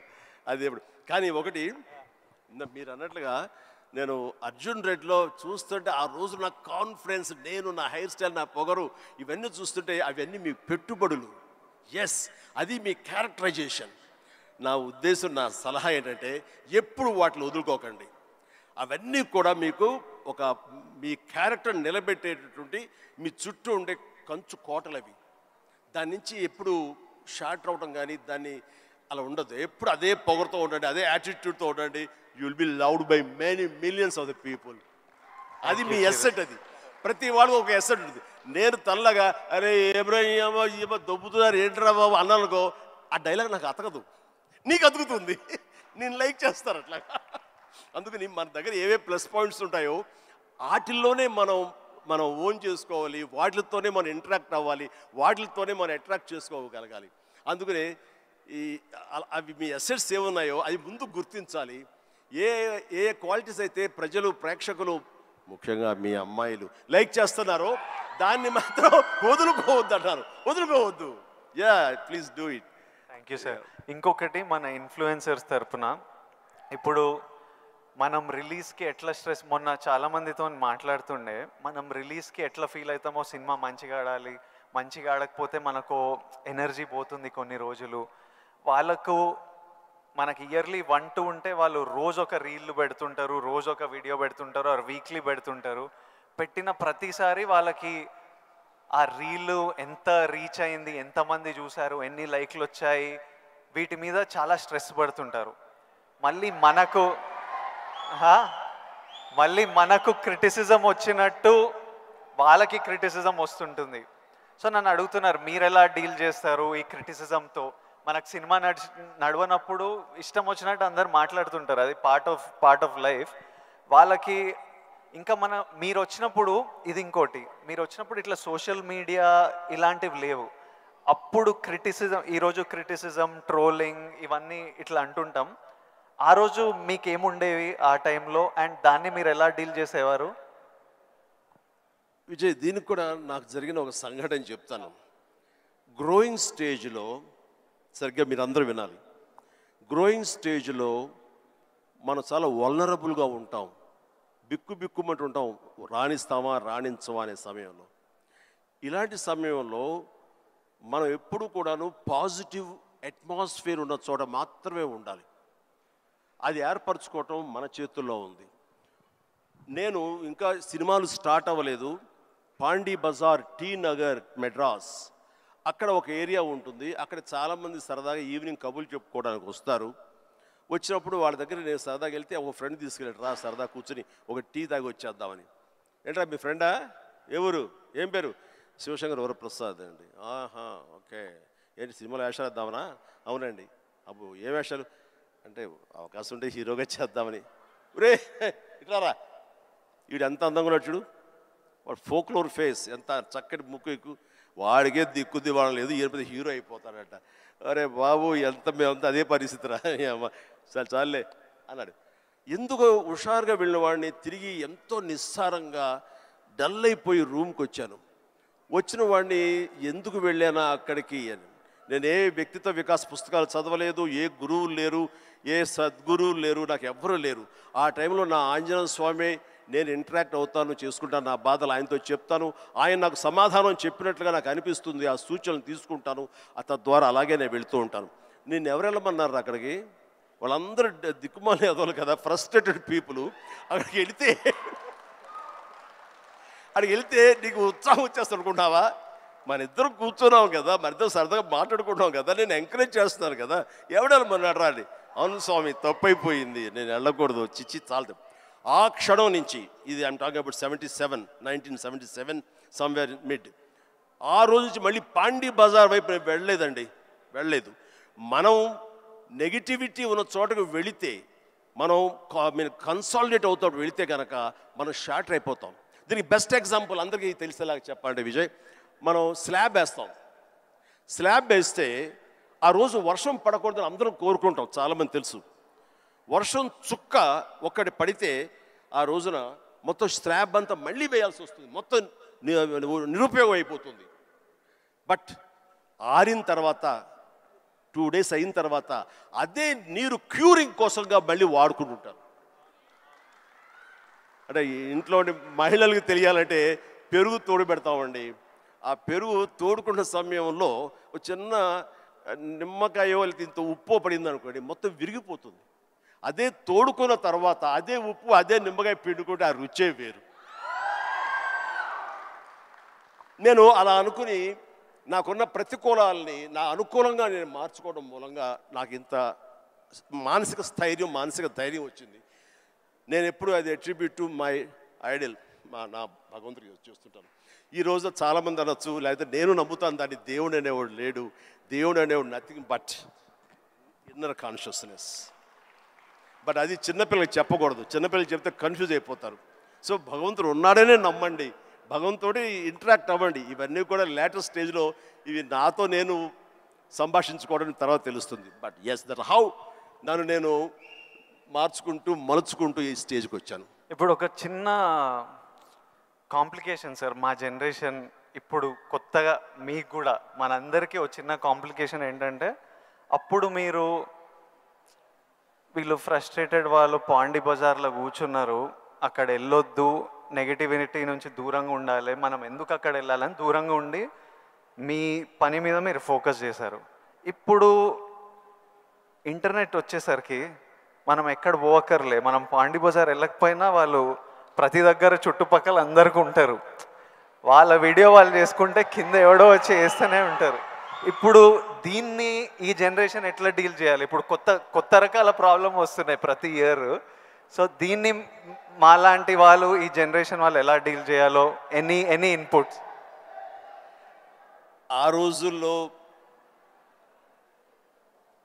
అదే ఇప్పుడు కానీ ఒకటి మీరు అన్నట్లుగా నేను అర్జున్ రెడ్డిలో చూస్తుంటే ఆ రోజు నా కాన్ఫిడెన్స్, నేను నా హెయిర్ స్టైల్, నా పొగరు ఇవన్నీ చూస్తుంటే అవన్నీ మీ పెట్టుబడులు. అది మీ క్యారెక్టరైజేషన్. నా ఉద్దేశం, నా సలహా ఏంటంటే ఎప్పుడు వాటిని వదులుకోకండి. అవన్నీ కూడా మీకు మీ క్యారెక్టర్ నిలబెట్టేటటువంటి మీ చుట్టూ ఉండే కంచు కోటలు అవి. దాని నుంచి ఎప్పుడు షార్ట్ అవడం కానీ దాన్ని అలా ఉండదు. ఎప్పుడు అదే పొగరుతో ఉండండి, అదే యాటిట్యూడ్తో ఉండండి. You will be loved by many millions of the people. అది మీ ఎస్సెట్. అది ప్రతి వాళ్ళకు ఒక ఎస్సెట్ ఉంటుంది. నేను తల్లగా అరే ఏమో దొబ్బుతున్నారు ఏంట్రా బాబు అన్నానుకో, ఆ డైలాగ్ నాకు అతకదు, నీకు అతుకుతుంది, నేను లైక్ చేస్తాను అట్లా. అందుకని మన దగ్గర ఏవే ప్లస్ పాయింట్స్ ఉంటాయో వాటిల్లోనే మనం ఓన్ చేసుకోవాలి, వాటితోనే మనం ఇంటరాక్ట్ అవ్వాలి, వాటితోనే మనం అట్రాక్ట్ చేసుకోగలగాలి. అందుకనే అవి మీ అసెట్స్ ఏమున్నాయో అది ముందు గుర్తించాలి. ఏ క్వాలిటీస్ అయితే ప్రజలు, ప్రేక్షకులు, ముఖ్యంగా మీ అమ్మాయిలు లైక్ చేస్తున్నారో దాన్ని మాత్రం వదులుకోవద్దు. Please do it. Thank you sir. ఇంకొకటి మన ఇన్ఫ్లుయెన్సర్స్ తరపున ఇప్పుడు మనం రిలీజ్కి ఎట్లా స్ట్రెస్, మొన్న చాలామందితో మాట్లాడుతుండే, మనం రిలీజ్కి ఎట్లా ఫీల్ అవుతామో, సినిమా మంచిగా ఆడాలి, మంచిగా ఆడకపోతే మనకు ఎనర్జీ పోతుంది కొన్ని రోజులు. మనకి ఇయర్లీ 1-2 ఉంటే వాళ్ళు రోజు ఒక రీల్ పెడుతుంటారు, రోజు ఒక వీడియో పెడుతుంటారు, ఆర్ వీక్లీ పెడుతుంటారు. పెట్టిన ప్రతిసారి వాళ్ళకి ఆ రీల్ ఎంత రీచ్ అయింది, ఎంతమంది చూశారు, ఎన్ని లైక్లు వచ్చాయి, వీటి మీద చాలా స్ట్రెస్ పడుతుంటారు. మళ్ళీ మనకు క్రిటిసిజం వచ్చినట్టు వాళ్ళకి క్రిటిసిజం వస్తుంటుంది. సో నన్ను అడుగుతున్నారు, మీరు ఎలా డీల్ చేస్తారు ఈ క్రిటిసిజంతో? మనకు సినిమా నడవనప్పుడు ఇష్టం వచ్చినట్టు అందరు మాట్లాడుతుంటారు, అది పార్ట్ ఆఫ్ లైఫ్. వాళ్ళకి ఇంకా మీరు వచ్చినప్పుడు ఇది ఇంకోటి, మీరు వచ్చినప్పుడు ఇట్లా సోషల్ మీడియా ఇలాంటివి లేవు. అప్పుడు ఈరోజు క్రిటిసిజం, ట్రోలింగ్ ఇవన్నీ ఇట్లా అంటుంటాం. ఆ రోజు మీకేముండేవి ఆ టైంలో, అండ్ దాన్ని మీరు ఎలా డీల్ చేసేవారు? విజయ్, దీనికి కూడా నాకు జరిగిన ఒక సంఘటన చెప్తాను. గ్రోయింగ్ స్టేజ్లో, సరిగ్గా మీరు అందరూ వినాలి, గ్రోయింగ్ స్టేజ్లో మనం చాలా వల్నరబుల్గా ఉంటాం, బిక్కుమంటూ ఉంటాం, రాణిస్తామా రాణించమా అనే సమయంలో. ఇలాంటి సమయంలో మనం ఎప్పుడు కూడాను పాజిటివ్ అట్మాస్ఫియర్ ఉన్న చోట మాత్రమే ఉండాలి. అది ఏర్పరచుకోవటం మన చేతుల్లో ఉంది. నేను ఇంకా సినిమాలు స్టార్ట్ అవ్వలేదు. పాండీ బజార్, టీ నగర్, మెడ్రాస్, అక్కడ ఒక ఏరియా ఉంటుంది. అక్కడ చాలామంది సరదాగా ఈవినింగ్ కబుర్లు చెప్పుకోవడానికి వస్తారు. వచ్చినప్పుడు వాళ్ళ దగ్గర నేను సరదాగా వెళ్తే ఒక ఫ్రెండ్ తీసుకెళ్ళాడు, రా సరదా కూర్చొని ఒక టీ తాగి వచ్చేద్దామని. ఏంట్రా మీ ఫ్రెండా, ఎవరు, ఏం పేరు? శివశంకర్ వరప్రసాద్ అండి. ఆహా, ఓకే. ఏంటి సినిమాలో వేషాలు వేద్దామనా? అవునండి. అబ్బో ఏ వేషాలు అంటే, అవకాశం ఉంటే హీరోగా చేద్దామని. రే ఇట్లారా, వీడు ఎంత అందంగా ఉన్నాడు చూడు, వాడు ఫోక్లోర్ ఫేస్, ఎంత చక్కటి ముక్కు ఎక్కువ, వాడికే దిక్కుద్ది వాడు లేదు, ఈయన హీరో అయిపోతాడట. అరే బాబు, మేమంతా అదే పరిస్థితిరా, చాలే అన్నాడు. ఎందుకు హుషారుగా వెళ్ళిన వాడిని తిరిగి ఎంతో నిస్సారంగా డల్ అయిపోయి రూమ్కి వచ్చాను. వచ్చిన వాడిని ఎందుకు వెళ్ళానా అక్కడికి అని, నేను ఏ వ్యక్తిత్వ వికాస్ పుస్తకాలు చదవలేదు, ఏ గురువులు లేరు, ఏ సద్గురువులు లేరు, నాకు ఎవ్వరూ లేరు. ఆ టైంలో నా ఆంజనేయ స్వామి నేను ఇంటరాక్ట్ అవుతాను, చేసుకుంటాను, నా బాధలు ఆయనతో చెప్తాను, ఆయన నాకు సమాధానం చెప్పినట్లుగా నాకు అనిపిస్తుంది, ఆ సూచనలు తీసుకుంటాను, తద్వారా అలాగే నేను వెళుతూ ఉంటాను. నేను ఎవరు వెళ్ళమన్నారు అక్కడికి? వాళ్ళందరూ దిక్కుమాలి ఎదవలు కదా, ఫ్రస్ట్రేటెడ్ పీపుల్. అక్కడికి వెళ్తే నీకు ఉత్సాహం వచ్చేస్తాను అనుకుంటావా? మన ఇద్దరం కూర్చున్నాం కదా, మన ఇద్దరం సరదాగా మాట్లాడుకుంటున్నాం కదా, నేను ఎంకరేజ్ చేస్తున్నాను కదా, ఎవడెళ్ళమన్నాడు రా అని. అవును స్వామి, తప్పైపోయింది, నేను వెళ్ళకూడదు, చిచ్చి చాలదు. ఆ క్షణం నుంచి, ఇది I'm talking about 1977 somewhere mid, ఆ రోజు నుంచి మళ్ళీ పాండీ బజార్ వైపు నేను వెళ్ళలేదు. మనం నెగిటివిటీ ఉన్న చోటకు వెళితే, మనం కన్సాలిడేట్ అవుతాం, వెళితే కనుక మనం షార్టర్ అయిపోతాం. దీనికి బెస్ట్ ఎగ్జాంపుల్ అందరికీ తెలిసేలాగా చెప్పాలంటే విజయ్, మనం స్లాబ్ వేస్తే ఆ రోజు వర్షం పడకూడదని అందరం కోరుకుంటాం, చాలామంది తెలుసు. వర్షం చుక్క ఒక్కటి పడితే ఆ రోజున మొత్తం స్లాబ్ అంతా మళ్ళీ వేయాల్సి వస్తుంది, మొత్తం నిరుపయోగం అయిపోతుంది. బట్ ఆరిన తర్వాత 2 days అయిన తర్వాత అదే నీరు క్యూరింగ్ కోసంగా మళ్ళీ వాడుకుంటుంటారు. అంటే ఇంట్లో మహిళలకు తెలియాలంటే పెరుగు తోడు పెడతామండి. ఆ పెరుగు తోడుకున్న సమయంలో ఒక చిన్న నిమ్మకాయ ఇంత ఉప్పు పడింది అనుకోండి, మొత్తం విరిగిపోతుంది. అదే తోడుకున్న తర్వాత అదే ఉప్పు, అదే నిమ్మకాయ పిండుకుంటే ఆ రుచే వేరు. నేను అలా అనుకుని నాకున్న ప్రతికూలాలని నా అనుకూలంగా నేను మార్చుకోవడం మూలంగా నాకు ఇంత మానసిక స్థైర్యం, మానసిక ధైర్యం వచ్చింది. నేను ఎప్పుడు అది అట్రిబ్యూట్ టు మై ఐడల్, నా భగవంతుడికి చూస్తుంటాను. ఈరోజు చాలామంది అనొచ్చు, లేకపోతే నేను నమ్ముతాను దాన్ని, దేవుడు అనేవాడు లేడు, దేవుడు అనేవాడు nothing but inner consciousness. But అది చిన్నపిల్లలకి చెప్పకూడదు, చిన్నపిల్లలకి చెప్తే కన్ఫ్యూజ్ అయిపోతారు. సో భగవంతుడు ఉన్నాడనే నమ్మండి, భగవంతుడి ఇంటరాక్ట్ అవ్వండి. ఇవన్నీ కూడా లేటెస్ట్ స్టేజ్లో ఇవి నాతో నేను సంభాషించుకోవడం తర్వాత తెలుస్తుంది. బట్ ఎస్, దట్ హౌ నన్ను నేను మలుచుకుంటూ ఈ స్టేజ్కి వచ్చాను. ఇప్పుడు ఒక చిన్న కాంప్లికేషన్ సార్, మా జనరేషన్ ఇప్పుడు కొత్తగా మీకు కూడా మనందరికీ ఒక చిన్న కాంప్లికేషన్ ఏంటంటే, అప్పుడు వీళ్ళు ఫ్రస్ట్రేటెడ్ వాళ్ళు పాండీ బజార్లో కూర్చున్నారు, అక్కడ వెళ్ళొద్దు, నెగిటివిటీ నుంచి దూరంగా ఉండాలి, మనం ఎందుకు అక్కడ వెళ్ళాలని దూరంగా ఉండి మీ పని మీద మీరు ఫోకస్ చేశారు. ఇప్పుడు ఇంటర్నెట్ వచ్చేసరికి మనం ఎక్కడ పోవక్కర్లే, మనం పాండీ బజార్ వెళ్ళకపోయినా వాళ్ళు ప్రతి దగ్గర చుట్టుపక్కల అందరికీ ఉంటారు, వాళ్ళ వీడియో వాళ్ళు చేసుకుంటే కింద ఎవడో వచ్చి వేస్తూనే ఉంటారు. ఇప్పుడు దీన్ని ఈ జనరేషన్ ఎట్లా డీల్ చేయాలి? ఇప్పుడు కొత్త రకాల ప్రాబ్లం వస్తున్నాయి ప్రతి ఇయర్. సో దీన్ని మాలాంటి వాళ్ళు, ఈ జనరేషన్ వాళ్ళు ఎలా డీల్ చేయాలో, ఎనీ ఇన్పుట్స్? ఆ రోజుల్లో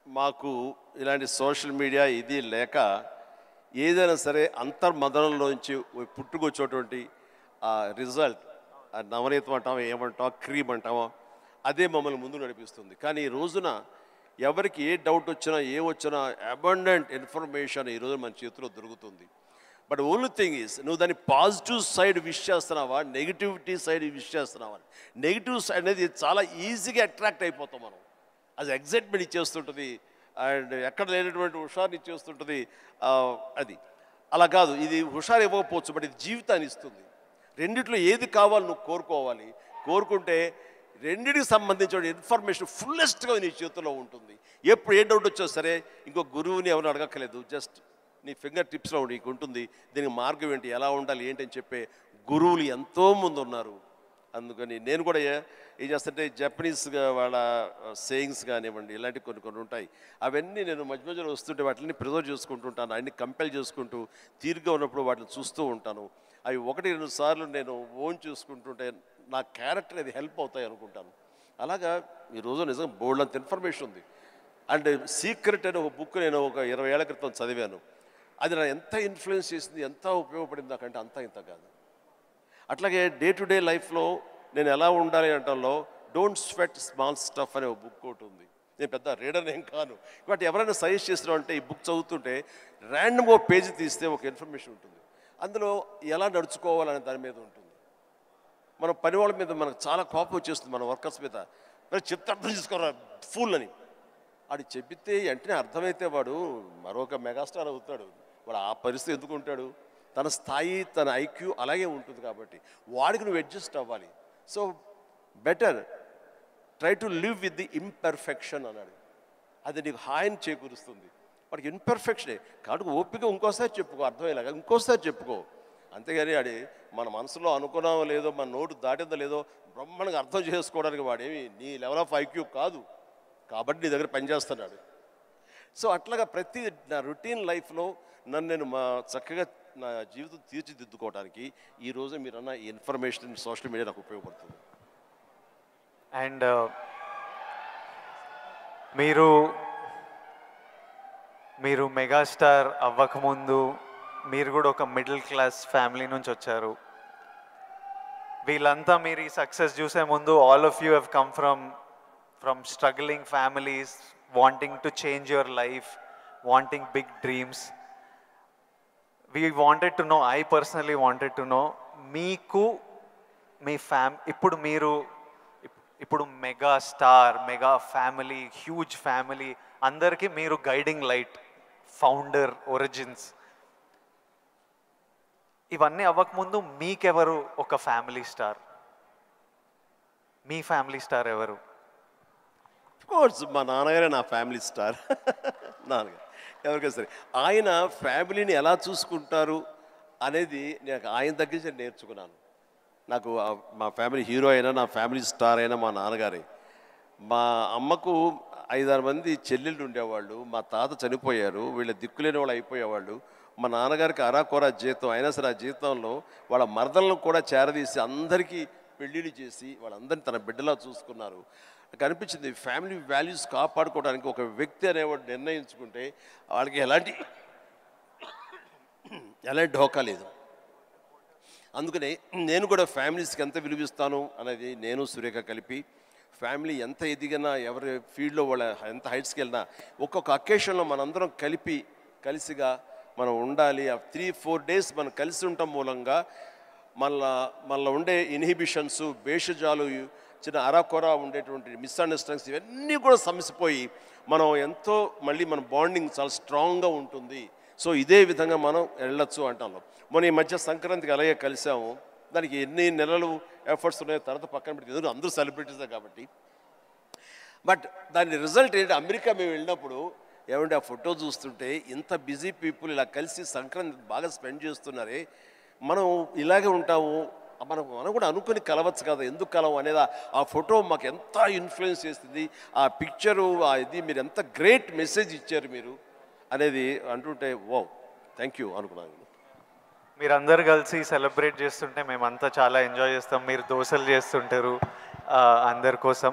మాకు ఇలాంటి సోషల్ మీడియా ఇది లేక ఏదైనా సరే అంతర్మదనంలోంచి పుట్టుకొచ్చేటువంటి ఆ రిజల్ట్, ఆ నవనీతం అంటామో ఏమంటామో క్రీమ్ అంటామో అదే మమ్మల్ని ముందు నడిపిస్తుంది. కానీ ఈ రోజున ఎవరికి ఏ డౌట్ వచ్చినా వచ్చినా అబండెంట్ ఇన్ఫర్మేషన్ ఈరోజు మన చేతిలో దొరుకుతుంది. బట్ ఓన్లీ థింగ్ ఈజ్ నువ్వు దాన్ని పాజిటివ్ సైడ్ విష్ చేస్తున్నావా, నెగిటివిటీ సైడ్ విష్ చేస్తున్నావా. నెగిటివ్ సైడ్ అనేది చాలా ఈజీగా అట్రాక్ట్ అయిపోతాం మనం. అది ఎగ్జైట్మెంట్ ఇచ్చేస్తుంటుంది అండ్ ఎక్కడ లేనటువంటి హుషారుని ఇచ్చేస్తుంటుంది. అది అలా కాదు, ఇది హుషారు ఇవ్వకపోవచ్చు బట్ ఇది జీవితాన్ని ఇస్తుంది. రెండిట్లో ఏది కావాలి నువ్వు కోరుకోవాలి. కోరుకుంటే రెండింటికి సంబంధించిన ఇన్ఫర్మేషన్ ఫుల్లెస్ట్గా నీ చేతిలో ఉంటుంది. ఎప్పుడు ఏ డౌట్ వచ్చో సరే ఇంకో గురువుని ఎవరు అడగక్కర్లేదు, జస్ట్ నీ ఫింగర్ టిప్స్లో నీకు ఉంటుంది. దీనికి మార్గం ఏంటి, ఎలా ఉండాలి ఏంటి అని చెప్పే గురువులు ఎంతోమంది ఉన్నారు. అందుకని నేను కూడా ఏం చేస్తుంటే జపనీస్గా వాళ్ళ సేయింగ్స్ కానివ్వండి ఇలాంటివి కొన్ని ఉంటాయి. అవన్నీ నేను మధ్య మధ్యలో వస్తుంటే వాటిని ప్రిజర్వ్ చేసుకుంటుంటాను. అన్ని కంపెల్ చేసుకుంటూ తీరుగా ఉన్నప్పుడు వాటిని చూస్తూ ఉంటాను. అవి 1-2 సార్లు నేను ఓన్ చూసుకుంటుంటే నా క్యారెక్టర్ అది హెల్ప్ అవుతాయి అనుకుంటాను. అలాగా ఈరోజు నిజంగా బోల్డ్ అంత ఇన్ఫర్మేషన్ ఉంది. అండ్ సీక్రెట్ అనే ఒక బుక్ నేను ఒక 20 ఏళ్ల క్రితం చదివాను. అది నా ఎంత ఇన్ఫ్లుయెన్స్ చేసింది, ఎంత ఉపయోగపడింది నాకంటే అంత ఇంత కాదు. అట్లాగే డే టు డే లైఫ్లో నేను ఎలా ఉండాలి అంటలో డోంట్ స్వెట్ స్మాల్ స్టఫ్ అనే ఒక బుక్ ఒకటి ఉంది. నేను పెద్ద రీడర్ ఏం కాను, బట్ ఎవరైనా సజెస్ట్ చేస్తున్నావు అంటే ఈ బుక్ చదువుతుంటే ర్యాండమ్గా పేజీ తీస్తే ఒక ఇన్ఫర్మేషన్ ఉంటుంది. అందులో ఎలా నడుచుకోవాలనే దాని మీద ఉంటుంది. మన పని వాళ్ళ మీద మనకు చాలా కోపం వచ్చేస్తుంది, మన వర్కర్స్ మీద. మరి చెప్తే అర్థం చేసుకోరా ఫుల్ అని వాడు చెబితే వెంటనే అర్థమైతే వాడు మరొక మెగాస్టార్ అవుతాడు. వాడు ఆ పరిస్థితి ఎందుకు ఉంటాడు, తన స్థాయి తన ఐక్యూ అలాగే ఉంటుంది. కాబట్టి వాడికి నువ్వు అడ్జస్ట్ అవ్వాలి. So better try to live with the imperfection అన్నాడు. అది నీకు హాయిని చేకూరుస్తుంది. వాడికి ఇన్పర్ఫెక్షనే కాబట్టి ఓపిక ఇంకోసారి చెప్పుకో, అర్థమయ్యేలాగా ఇంకోసారి చెప్పుకో. అంతేగాని అది మన మనసులో అనుకున్నామో లేదో, మన నోటు దాటిందో లేదో బ్రహ్మాండంగా అర్థం చేసుకోవడానికి వాడేమి నీ లెవెల్ ఆఫ్ ఐక్యూ కాదు కాబట్టి నీ దగ్గర పనిచేస్తున్నాడు. సో అట్లాగా ప్రతి నా రొటీన్ లైఫ్లో నన్ను నేను చక్కగా నా జీవితం తీర్చిదిద్దుకోవడానికి ఈరోజు మీరన్న ఈ ఇన్ఫర్మేషన్ సోషల్ మీడియా నాకు ఉపయోగపడుతుంది. అండ్ మీరు మెగాస్టార్ అవ్వకముందు మీరు కూడా ఒక మిడిల్ క్లాస్ ఫ్యామిలీ నుంచి వచ్చారు. వీళ్ళంతా మీరు ఈ సక్సెస్ చూసే ముందు all of you have come from struggling families, wanting to change your life, wanting big dreams. we wanted to know, I personally wanted to know, మీకు మీ ఇప్పుడు mega star, mega family, huge family అందరికీ మీరు guiding light, founder, origins. ఇవన్నీ అవ్వకముందు మీకెవరు ఒక family star? మీ family star ఎవరు? Course మా నాన్నగారే నా ఫ్యామిలీ స్టార్. నాన్నగారు ఎవరికైనా సరే ఆయన ఫ్యామిలీని ఎలా చూసుకుంటారు అనేది నేను ఆయన దగ్గర నుంచి నేర్చుకున్నాను. నాకు మా ఫ్యామిలీ హీరో అయినా నా ఫ్యామిలీ స్టార్ అయినా మా నాన్నగారే. మా అమ్మకు 5-6 మంది చెల్లెళ్ళు ఉండేవాళ్ళు. మా తాత చనిపోయారు, వీళ్ళ దిక్కులేని వాళ్ళు అయిపోయేవాళ్ళు. మా నాన్నగారికి అరాకొర జీతం అయినా సరే ఆ జీతంలో వాళ్ళ మరదలను కూడా చేరదీసి అందరికీ పెళ్ళిళ్ళు చేసి వాళ్ళందరినీ తన బిడ్డలా చూసుకున్నారు. నాకు అనిపించింది ఫ్యామిలీ వాల్యూస్ కాపాడుకోవడానికి ఒక వ్యక్తి అనేవాడు నిర్ణయించుకుంటే వాళ్ళకి ఎలాంటి ఢోకా లేదు. అందుకనే నేను కూడా ఫ్యామిలీస్కి ఎంత విలువిస్తాను అనేది నేను సురేఖ కలిపి ఫ్యామిలీ ఎంత ఎదిగినా ఎవరి ఫీల్డ్లో వాళ్ళ ఎంత హైట్స్కి వెళ్ళినా ఒక్కొక్క అకేషన్లో మనందరం కలిసిగా మనం ఉండాలి. ఆ 3-4 డేస్ మనం కలిసి ఉండటం మూలంగా మళ్ళీ ఉండే ఇన్హిబిషన్స్, భేషజాలు, చిన్న అరాకొర ఉండేటువంటి మిస్అండర్స్టాండింగ్స్ ఇవన్నీ కూడా సమసిపోయి మనం ఎంతో మళ్ళీ మన బాండింగ్ చాలా స్ట్రాంగ్గా ఉంటుంది. సో ఇదే విధంగా మనం వెళ్ళొచ్చు అంటాం. మొన్న ఈ మధ్య సంక్రాంతికి అలాగే కలిసాము. దానికి ఎన్ని నెలలు ఎఫర్ట్స్ ఉన్నాయో తర్వాత పక్కన పెట్టి అందరూ సెలబ్రిటీసే కాబట్టి. బట్ దాని రిజల్ట్ ఏంటి, అమెరికా మేము వెళ్ళినప్పుడు ఏమంటే ఆ ఫోటో చూస్తుంటే ఇంత బిజీ పీపుల్ ఇలా కలిసి సంక్రాంతి బాగా స్పెండ్ చేస్తున్నారే, మనం ఇలాగే ఉంటాము, మనం కూడా అనుకుని కలవచ్చు కదా, ఎందుకు కలవు అనేది ఆ ఫోటో మాకు ఎంత ఇన్ఫ్లుయెన్స్ చేస్తుంది. ఆ పిక్చరు ఇది మీరు ఎంత గ్రేట్ మెసేజ్ ఇచ్చారు మీరు అనేది అంటుంటే వావ్ థ్యాంక్ యూ అనుకున్నాను. మీరందరూ కలిసి సెలబ్రేట్ చేస్తుంటే మేమంతా చాలా ఎంజాయ్ చేస్తాం. మీరు దోశలు చేస్తుంటారు అందరి కోసం.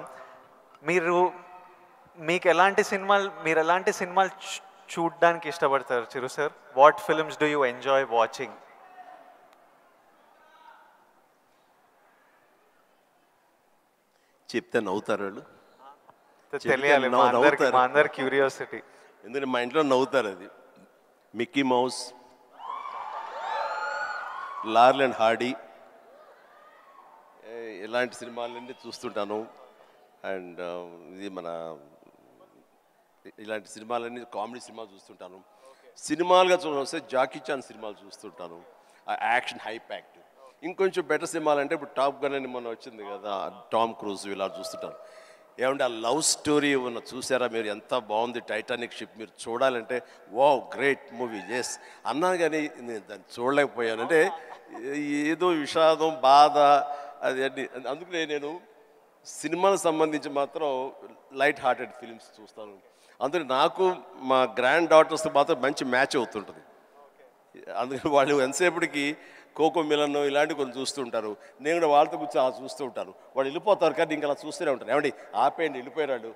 మీకు ఎలాంటి సినిమాలు మీరు ఎలాంటి సినిమాలు చూడడానికి ఇష్టపడతారు Chiru sir? What films do you enjoy watching? చెప్తే నవ్వుతారు వాళ్ళు, తెలియాలి మా అందరి క్యూరియాసిటీ. ఎందుకంటే మా ఇంట్లో నవ్వుతారు. అది మిక్కీ మౌస్, లార్ల్ అండ్ హార్డీ, ఇలాంటి సినిమాలన్నీ చూస్తుంటాను. అండ్ ఇది మన ఇలాంటి సినిమాలన్నీ కామెడీ సినిమాలు చూస్తుంటాను. సినిమాలుగా చూడాల్సి జాకీ చాన్ సినిమాలు చూస్తుంటాను, ఆ యాక్షన్ హై ప్యాక్డ్. ఇంకొంచెం బెటర్ సినిమాలు అంటే ఇప్పుడు టాప్ గన్ అని మొన్న వచ్చింది కదా, టామ్ క్రూజ్, ఇలా చూస్తుంటాను. ఏమంటే ఆ లవ్ స్టోరీ ఉన్న చూసారా మీరు, ఎంత బాగుంది టైటానిక్ షిప్, మీరు చూడాలంటే వావ్ గ్రేట్ మూవీ ఎస్ అన్నాను, కానీ నేను దాన్ని చూడలేకపోయాను. అంటే ఏదో విషాదం, బాధ అది అన్ని. అందుకనే నేను సినిమాలకు సంబంధించి మాత్రం లైట్ హార్టెడ్ ఫిలిమ్స్ చూస్తాను. అందుకని నాకు మా గ్రాండ్ డాటర్స్తో మాత్రం మంచి మ్యాచ్ అవుతుంటుంది. అందుకని వాళ్ళు ఎంతసేపటికి కోకో మిలన్ ఇలాంటివి కొన్ని చూస్తుంటారు, నేను కూడా వాళ్ళతో కూర్చొని అలా చూస్తూ ఉంటాను. వాళ్ళు వెళ్ళిపోతారు కానీ ఇంకా అలా చూస్తూనే ఉంటాను. ఏమండి ఆపేయండి వెళ్ళిపోయాడు,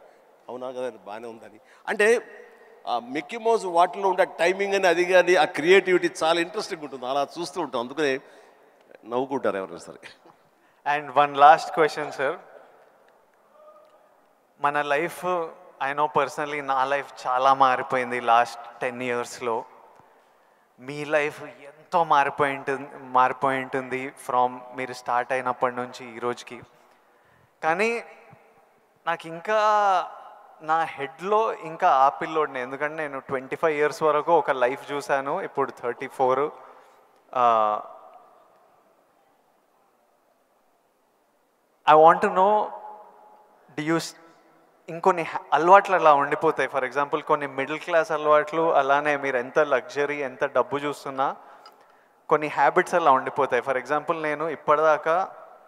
అవునా కదా బాగానే ఉందని. అంటే ఆ మిక్కీ మౌస్ వాటిలో ఉండే టైమింగ్ అని అది కానీ ఆ క్రియేటివిటీ చాలా ఇంట్రెస్టింగ్ ఉంటుంది, అలా చూస్తూ ఉంటాం. అందుకనే నవ్వుకుంటారు ఎవరైనా సరే. And one last question sir, మన లైఫ్ ఐ నో పర్సనలీ నా లైఫ్ చాలా మారిపోయింది లాస్ట్ 10 yearsలో. మీ లైఫ్ ఎంతో మారిపోయి ఉంటుంది ఫ్రమ్ మీరు స్టార్ట్ అయినప్పటి నుంచి ఈ రోజుకి. కానీ నాకు ఇంకా నా హెడ్లో ఇంకా ఆ పిల్లోడిని, ఎందుకంటే నేను 25 years వరకు ఒక లైఫ్ చూశాను, ఇప్పుడు 34. ఐ వాంట్ టు నో, ఇంకొన్ని అలవాట్లు అలా ఉండిపోతాయి. ఫర్ ఎగ్జాంపుల్ కొన్ని మిడిల్ క్లాస్ అలవాట్లు, అలానే మీరు ఎంత లగ్జరీ ఎంత డబ్బు చూస్తున్నా కొన్ని హ్యాబిట్స్ అలా ఉండిపోతాయి. ఫర్ ఎగ్జాంపుల్ నేను ఇప్పటిదాకా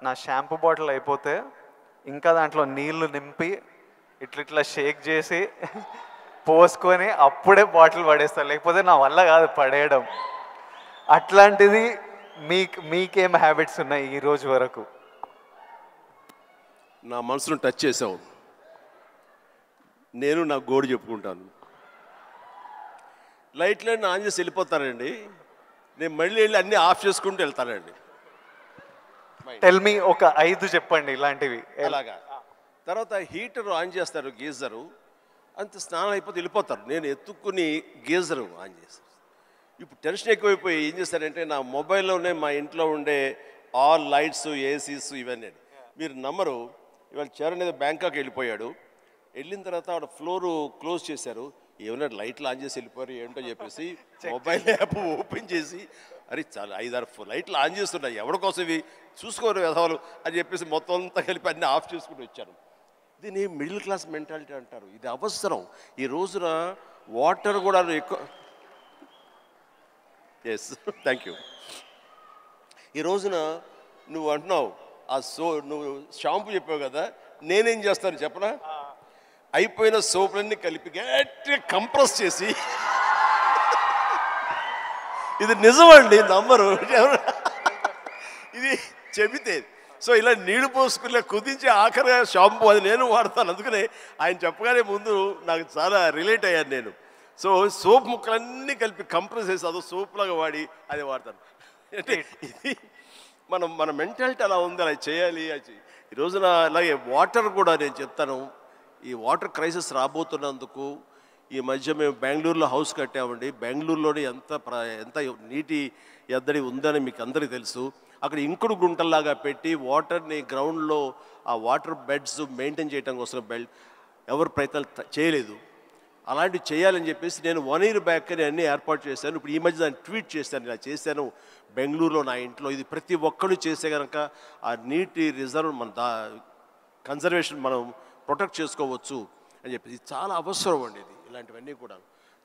నా షాంపూ బాటిల్ అయిపోతే ఇంకా దాంట్లో నీళ్లు నింపి ఇట్లా షేక్ చేసి పోసుకొని అప్పుడే బాటిల్ పడేస్తాను, లేకపోతే నా వల్ల కాదు పడేయడం. అట్లాంటిది మీకేం హ్యాబిట్స్ ఉన్నాయి ఈ రోజు వరకు? నా మనసును టచ్ చేసావు. నేను నా గోడు చెప్పుకుంటాను. లైట్లన్నీ ఆన్ చేసి వెళ్ళిపోతానండి, నేను మళ్ళీ వెళ్ళి అన్నీ ఆఫ్ చేసుకుంటూ వెళ్తానండి. టెల్ మీ ఒక 5 చెప్పండి ఇలాంటివి. అలాగా తర్వాత హీటర్ ఆన్ చేస్తారు, గీజరు, అంత స్నానం అయిపోతే వెళ్ళిపోతారు. నేను ఎత్తుక్కుని గీజరు ఆన్ చేస్తాను. ఇప్పుడు టెన్షన్ ఎక్కువైపోయి ఏం చేస్తారంటే నా మొబైల్లోనే మా ఇంట్లో ఉండే ఆల్ లైట్స్, ఏసీస్ ఇవన్నీ. మీరు నమ్మరు, ఇవాళ చరణ్ ఏదో బ్యాంకాక్ వెళ్ళిపోయాడు, వెళ్ళిన తర్వాత ఆవిడ ఫ్లోరు క్లోజ్ చేశారు. ఏమైనా లైట్లు ఆన్ చేసి వెళ్ళిపోయారు ఏంటో చెప్పేసి మొబైల్ యాప్ ఓపెన్ చేసి, అరే చాలా 5-6 లైట్లు ఆన్ చేస్తున్నాయి, ఎవరి కోసం ఇవి చూసుకోరు వ్యవహారాలు అని చెప్పేసి మొత్తం అంతా కలిపి అన్నీ ఆఫ్ చేసుకుని వచ్చాను. దీన్ని మిడిల్ క్లాస్ మెంటాలిటీ అంటారు. ఇది అవసరం ఈ రోజున. వాటర్ కూడా ఎక్కువ. Yes thank you. ఈ రోజున నువ్వు అంటున్నావు నువ్వు షాంపూ చెప్పావు కదా, నేనేం చేస్తాను చెప్పనా, అయిపోయిన సోపులన్నీ కలిపి గట్టిగా కంప్రెస్ చేసి, ఇది నిజమండి నమ్మరు, ఇది చెబితే సో ఇలా నీళ్లు పోసుకునే కుదించి ఆఖరిగా షాంపూ అది నేను వాడతాను. అందుకనే ఆయన చెప్పగానే ముందు నాకు చాలా రిలేట్ అయ్యాను నేను. సో సోప్ ముక్కలన్నీ కలిపి కంప్రెస్ చేసి అదో సోప్లాగా వాడి అది వాడతాను. అంటే ఇది మన మెంటాలిటీ అలా ఉంది, అలా చేయాలి. ఈ రోజున అలాగే వాటర్ కూడా నేను చెప్తాను, ఈ వాటర్ క్రైసిస్ రాబోతున్నందుకు ఈ మధ్య మేము బెంగళూరులో హౌస్ కట్టామండి. బెంగళూరులోనే ఎంత నీటి ఎద్దడి ఉందని మీకు అందరికీ తెలుసు. అక్కడ ఇంకుడు గుంటల్లాగా పెట్టి వాటర్ని గ్రౌండ్లో ఆ వాటర్ బెడ్స్ మెయింటైన్ చేయడం కోసం ఎవరు ప్రయత్నాలు చేయలేదు. అలాంటివి చేయాలని చెప్పేసి నేను 1 year బ్యాక్ అని అన్నీ ఏర్పాటు చేశాను. ఇప్పుడు ఈ మధ్య దాన్ని ట్వీట్ చేశాను, ఇలా చేశాను బెంగళూరులో నా ఇంట్లో. ఇది ప్రతి ఒక్కరు చేసే కనుక ఆ నీటి రిజర్వ్ కన్జర్వేషన్ మనం ప్రొటెక్ట్ చేసుకోవచ్చు అని చెప్పేసి చాలా అవసరం అండి ఇది. ఇలాంటివన్నీ కూడా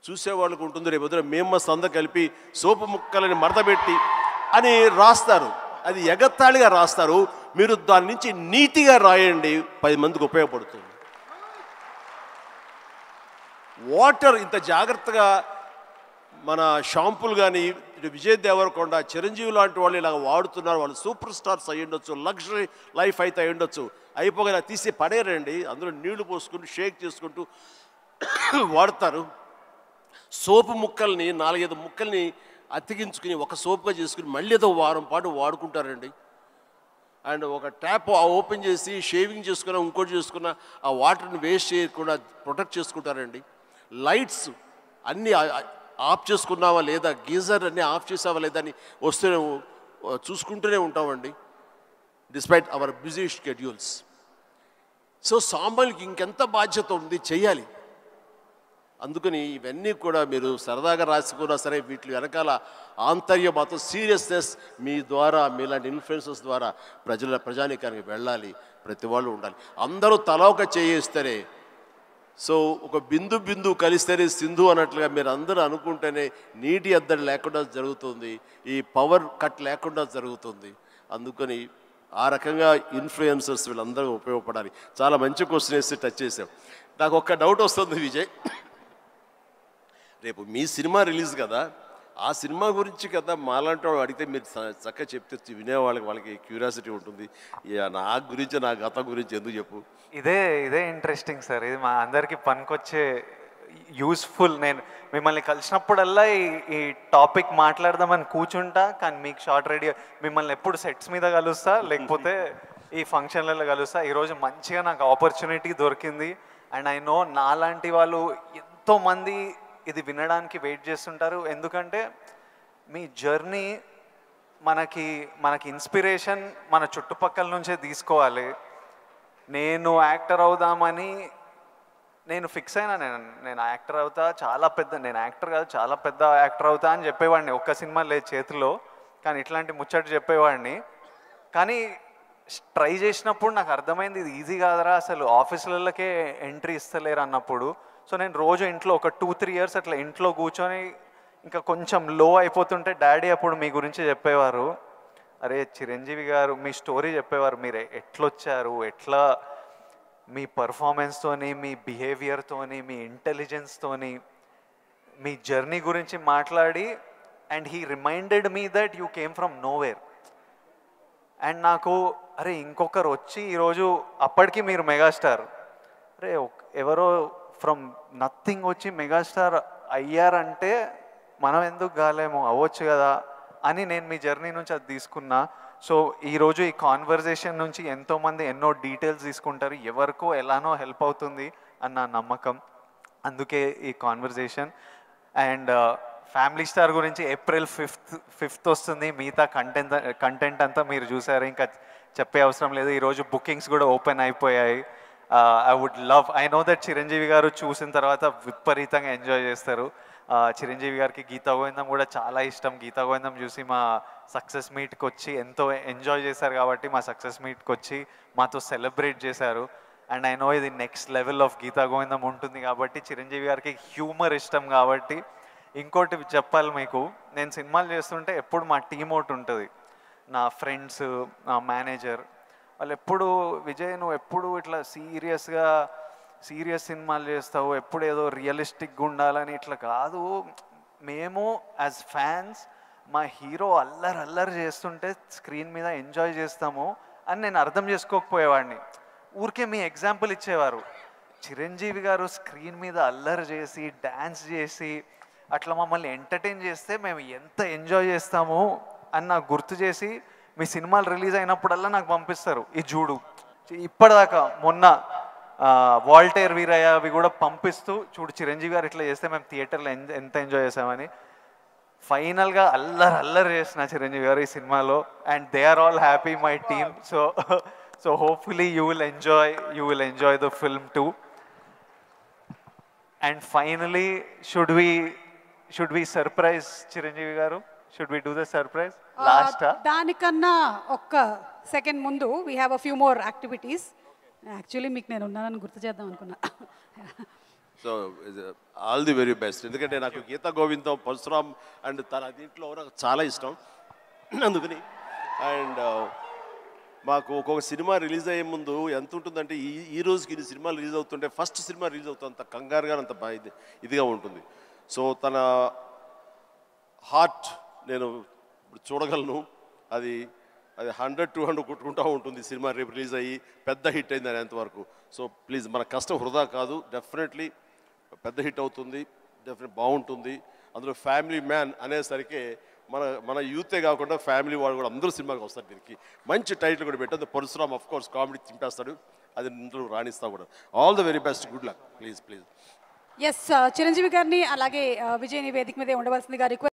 చూసేవాళ్ళకు ఉంటుంది. రేపు పొద్దున మేము సంద కలిపి సోపు ముక్కలని మడతపెట్టి అని రాస్తారు, అది ఎగత్తాళిగా రాస్తారు. మీరు దాని నుంచి నీతిగా రాయండి, 10 మందికి ఉపయోగపడుతుంది. వాటర్ ఇంత జాగ్రత్తగా మన షాంపూలు కానీ ఇటు విజయ్ దేవరకొండ, చిరంజీవి లాంటి వాళ్ళు ఇలా వాడుతున్నారు. వాళ్ళు సూపర్ స్టార్స్ అయ్యి ఉండొచ్చు, లగ్జరీ లైఫ్ అయితే అయి ఉండొచ్చు. అయిపోగా తీసి పడేరండి, అందులో నీళ్లు పోసుకుంటూ షేక్ చేసుకుంటూ వాడతారు. సోపు ముక్కల్ని 4-5 ముక్కల్ని అతికించుకుని ఒక సోపుగా చేసుకుని మళ్ళీ ఏదో వారం పాటు వాడుకుంటారండి. అండ్ ఒక ట్యాప్ ఓపెన్ చేసి షేవింగ్ చేసుకున్న ఇంకోటి చేసుకున్న ఆ వాటర్ని వేస్ట్ చేయకుండా ప్రొటెక్ట్ చేసుకుంటారండి. లైట్స్ అన్నీ ఆఫ్ చేసుకున్నావా లేదా, గీజర్ అన్నీ ఆఫ్ చేసావా లేదా అని వస్తూనే చూసుకుంటూనే ఉంటామండి, despite our busy schedules. So సామాన్యులకి ఇంకెంత బాధ్యత ఉంది, చెయ్యాలి. అందుకని ఇవన్నీ కూడా మీరు సరదాగా రాసుకున్నా సరే వీటి వెనకాల ఆంతర్యం మాత్రం సీరియస్నెస్ మీ ద్వారా, మీలాంటి ఇన్ఫ్లుయెన్సర్స్ ద్వారా ప్రజానీకానికి వెళ్ళాలి. ప్రతి వాళ్ళు ఉండాలి. అందరూ తల ఒక చేయిస్తేనే, సో ఒక బిందు కలిస్తేనే సింధు అన్నట్లుగా మీరు అందరూ అనుకుంటేనే నీటి ఎద్దడి లేకుండా జరుగుతుంది, ఈ పవర్ కట్ లేకుండా జరుగుతుంది. అందుకని ఆ రకంగా ఇన్ఫ్లుయెన్సర్స్ వీళ్ళందరూ ఉపయోగపడాలి. చాలా మంచి క్వశ్చన్ వేసి టచ్ చేసాం. నాకు ఒక్క డౌట్ వస్తుంది విజయ్, రేపు మీ సినిమా రిలీజ్ కదా, ఆ సినిమా గురించి కదా మాలాంటి వాళ్ళు అడిగితే మీరు చక్కగా చెప్తే వాళ్ళకి క్యూరియాసిటీ ఉంటుంది. నా గురించి, నా గతం గురించి ఎందుకు చెప్పు. ఇదే ఇంట్రెస్టింగ్ సార్, ఇది మా అందరికీ పనికొచ్చే యూస్ఫుల్. నేను మిమ్మల్ని కలిసినప్పుడల్లా ఈ టాపిక్ మాట్లాడదామని కూర్చుంటా, కానీ మీకు షార్ట్ రెడీ మిమ్మల్ని ఎప్పుడు సెట్స్ మీద కలుస్తా, లేకపోతే ఈ ఫంక్షన్లలో కలుస్తా. ఈరోజు మంచిగా నాకు ఆపర్చునిటీ దొరికింది. అండ్ ఐ నో నాలాంటి వాళ్ళు ఎంతోమంది ఇది వినడానికి వెయిట్ చేస్తుంటారు. ఎందుకంటే మీ జర్నీ మనకి ఇన్స్పిరేషన్ మన చుట్టుపక్కల నుంచే తీసుకోవాలి. నేను యాక్టర్ అవుదామని నేను ఫిక్స్ అయినా, నేను యాక్టర్ అవుతా, నేను యాక్టర్ కాదు చాలా పెద్ద యాక్టర్ అవుతా అని చెప్పేవాడిని. ఒక్క సినిమా లేదు చేతిలో, కానీ ఇట్లాంటి ముచ్చట చెప్పేవాడిని. కానీ ట్రై చేసినప్పుడు నాకు అర్థమైంది ఇది ఈజీ కాదరా, అసలు ఆఫీసులకే ఎంట్రీ ఇస్తలేరు అన్నప్పుడు. సో నేను రోజు ఇంట్లో ఒక 2-3 ఇయర్స్ అట్లా ఇంట్లో కూర్చొని ఇంకా కొంచెం లో అయిపోతుంటే డాడీ అప్పుడు మీ గురించి చెప్పేవారు, అరే చిరంజీవి గారు మీ స్టోరీ చెప్పేవారు, మీరు ఎట్లొచ్చారు, ఎట్లా మీ పర్ఫార్మెన్స్తోని, మీ బిహేవియర్తోని, మీ ఇంటెలిజెన్స్తోని మీ జర్నీ గురించి మాట్లాడి, and he reminded me that you came from nowhere. And నాకు అరే ఇంకొకరు వచ్చి ఈరోజు అప్పటికి మీరు మెగాస్టార్, అరే ఎవరో ఫ్రమ్ నథింగ్ వచ్చి మెగాస్టార్ అయ్యారంటే మనం ఎందుకు కాలేమో, అవ్వచ్చు కదా అని నేను మీ జర్నీ నుంచి అది తీసుకున్నా. సో ఈరోజు ఈ కాన్వర్జేషన్ నుంచి ఎంతోమంది ఎన్నో డీటెయిల్స్ తీసుకుంటారు, ఎవరికో ఎలానో హెల్ప్ అవుతుంది అన్న నమ్మకం. అందుకే ఈ కాన్వర్జేషన్. అండ్ ఫ్యామిలీ స్టార్ గురించి April 5th వస్తుంది. మిగతా కంటెంట్ అంతా మీరు చూసారు, ఇంకా చెప్పే అవసరం లేదు. ఈరోజు బుకింగ్స్ కూడా ఓపెన్ అయిపోయాయి. ఐ నో దట్ చిరంజీవి గారు చూసిన తర్వాత విపరీతంగా ఎంజాయ్ చేస్తారు. చిరంజీవి గారికి గీతా గోవిందం కూడా చాలా ఇష్టం. గీతా గోవిందం చూసి మా సక్సెస్ మీట్కి వచ్చి ఎంతో ఎంజాయ్ చేశారు కాబట్టి మా సక్సెస్ మీట్కి వచ్చి మాతో సెలబ్రేట్ చేశారు. అండ్ ఐ నో ఇది నెక్స్ట్ లెవెల్ ఆఫ్ గీతా గోవిందం ఉంటుంది కాబట్టి చిరంజీవి గారికి హ్యూమర్ ఇష్టం కాబట్టి. ఇంకోటి చెప్పాలి మీకు, నేను సినిమాలు చేస్తుంటే ఎప్పుడు మా టీం ఒకటి ఉంటుంది, నా ఫ్రెండ్స్, నా మేనేజర్, వాళ్ళు ఎప్పుడు విజయ్ నువ్వు ఎప్పుడు ఇట్లా సీరియస్ సినిమాలు చేస్తావు, ఎప్పుడు ఏదో రియలిస్టిక్గా ఉండాలని, ఇట్లా కాదు, మేము యాజ్ ఫ్యాన్స్ మా హీరో అల్లరి చేస్తుంటే స్క్రీన్ మీద ఎంజాయ్ చేస్తాము అని నేను అర్థం చేసుకోకపోయేవాడిని. ఊరికే మీ ఎగ్జాంపుల్ ఇచ్చేవారు. చిరంజీవి గారు స్క్రీన్ మీద అల్లరి చేసి డ్యాన్స్ చేసి అట్లా మమ్మల్ని ఎంటర్టైన్ చేస్తే మేము ఎంత ఎంజాయ్ చేస్తాము అని నాకు గుర్తు చేసి మీ సినిమాలు రిలీజ్ అయినప్పుడల్లా నాకు పంపిస్తారు. ఈ చూడు, ఇప్పటిదాకా మొన్న వాల్టేర్ వీరయ్య అవి కూడా పంపిస్తూ, చూడు చిరంజీవి గారు ఇట్లా చేస్తే మేము థియేటర్లో ఎంత ఎంజాయ్ చేసామని. ఫైనల్గా అల్లరి చేసిన చిరంజీవి గారు ఈ సినిమాలో. And they are all happy, my team. So hopefully you will enjoy the film too. And finally should we surprise Chiranjeevi garu? Should we do the surprise last? దానికన్నా ఒక్క సెకండ్ ముందు we have a few more activities. Actually మీకు నేను ఉన్నానని గుర్తు చేద్దాం అనుకున్నా. So all the very best. ఎందుకంటే నాకు గీతా గోవిందం, పరశురామ్ అండ్ తన దీంట్లో నాకు చాలా ఇష్టం. అందుకని అండ్ మాకు ఒక్కొక్క సినిమా రిలీజ్ అయ్యే ముందు ఎంత ఉంటుందంటే, ఈ రోజుకి ఇన్ని సినిమాలు రిలీజ్ అవుతుంటే ఫస్ట్ సినిమా రిలీజ్ అవుతుంది అంత కంగారుగా, అంత ఇదిగా ఉంటుంది. సో తన హార్ట్ నేను ఇప్పుడు చూడగలను. అది అది 100-200 కొట్టుకుంటూ ఉంటుంది సినిమా రేపు రిలీజ్ అయ్యి పెద్ద హిట్ అయింది అనేంతవరకు. సో ప్లీజ్ మన కష్టం వృధా కాదు, డెఫినెట్లీ పెద్ద హిట్ అవుతుంది, డెఫినెట్ బాగుంటుంది. అందులో ఫ్యామిలీ మ్యాన్ అనేసరికి మన మన యూతే కాకుండా ఫ్యామిలీ వాళ్ళు కూడా అందరూ సినిమాకి వస్తారు. దీనికి మంచి టైటిల్ కూడా పెట్టారు. పరశురామ్ ఆఫ్ కోర్స్ కామెడీ చింపేస్తాడు, అది ఇందులో రాణిస్తా కూడా. All the very best, good luck. Please please. Yes Chiranjeevi గారిని అలాగే విజయ్ వేదిక మీదే ఉండవలసిందిగా రిక్వెస్ట్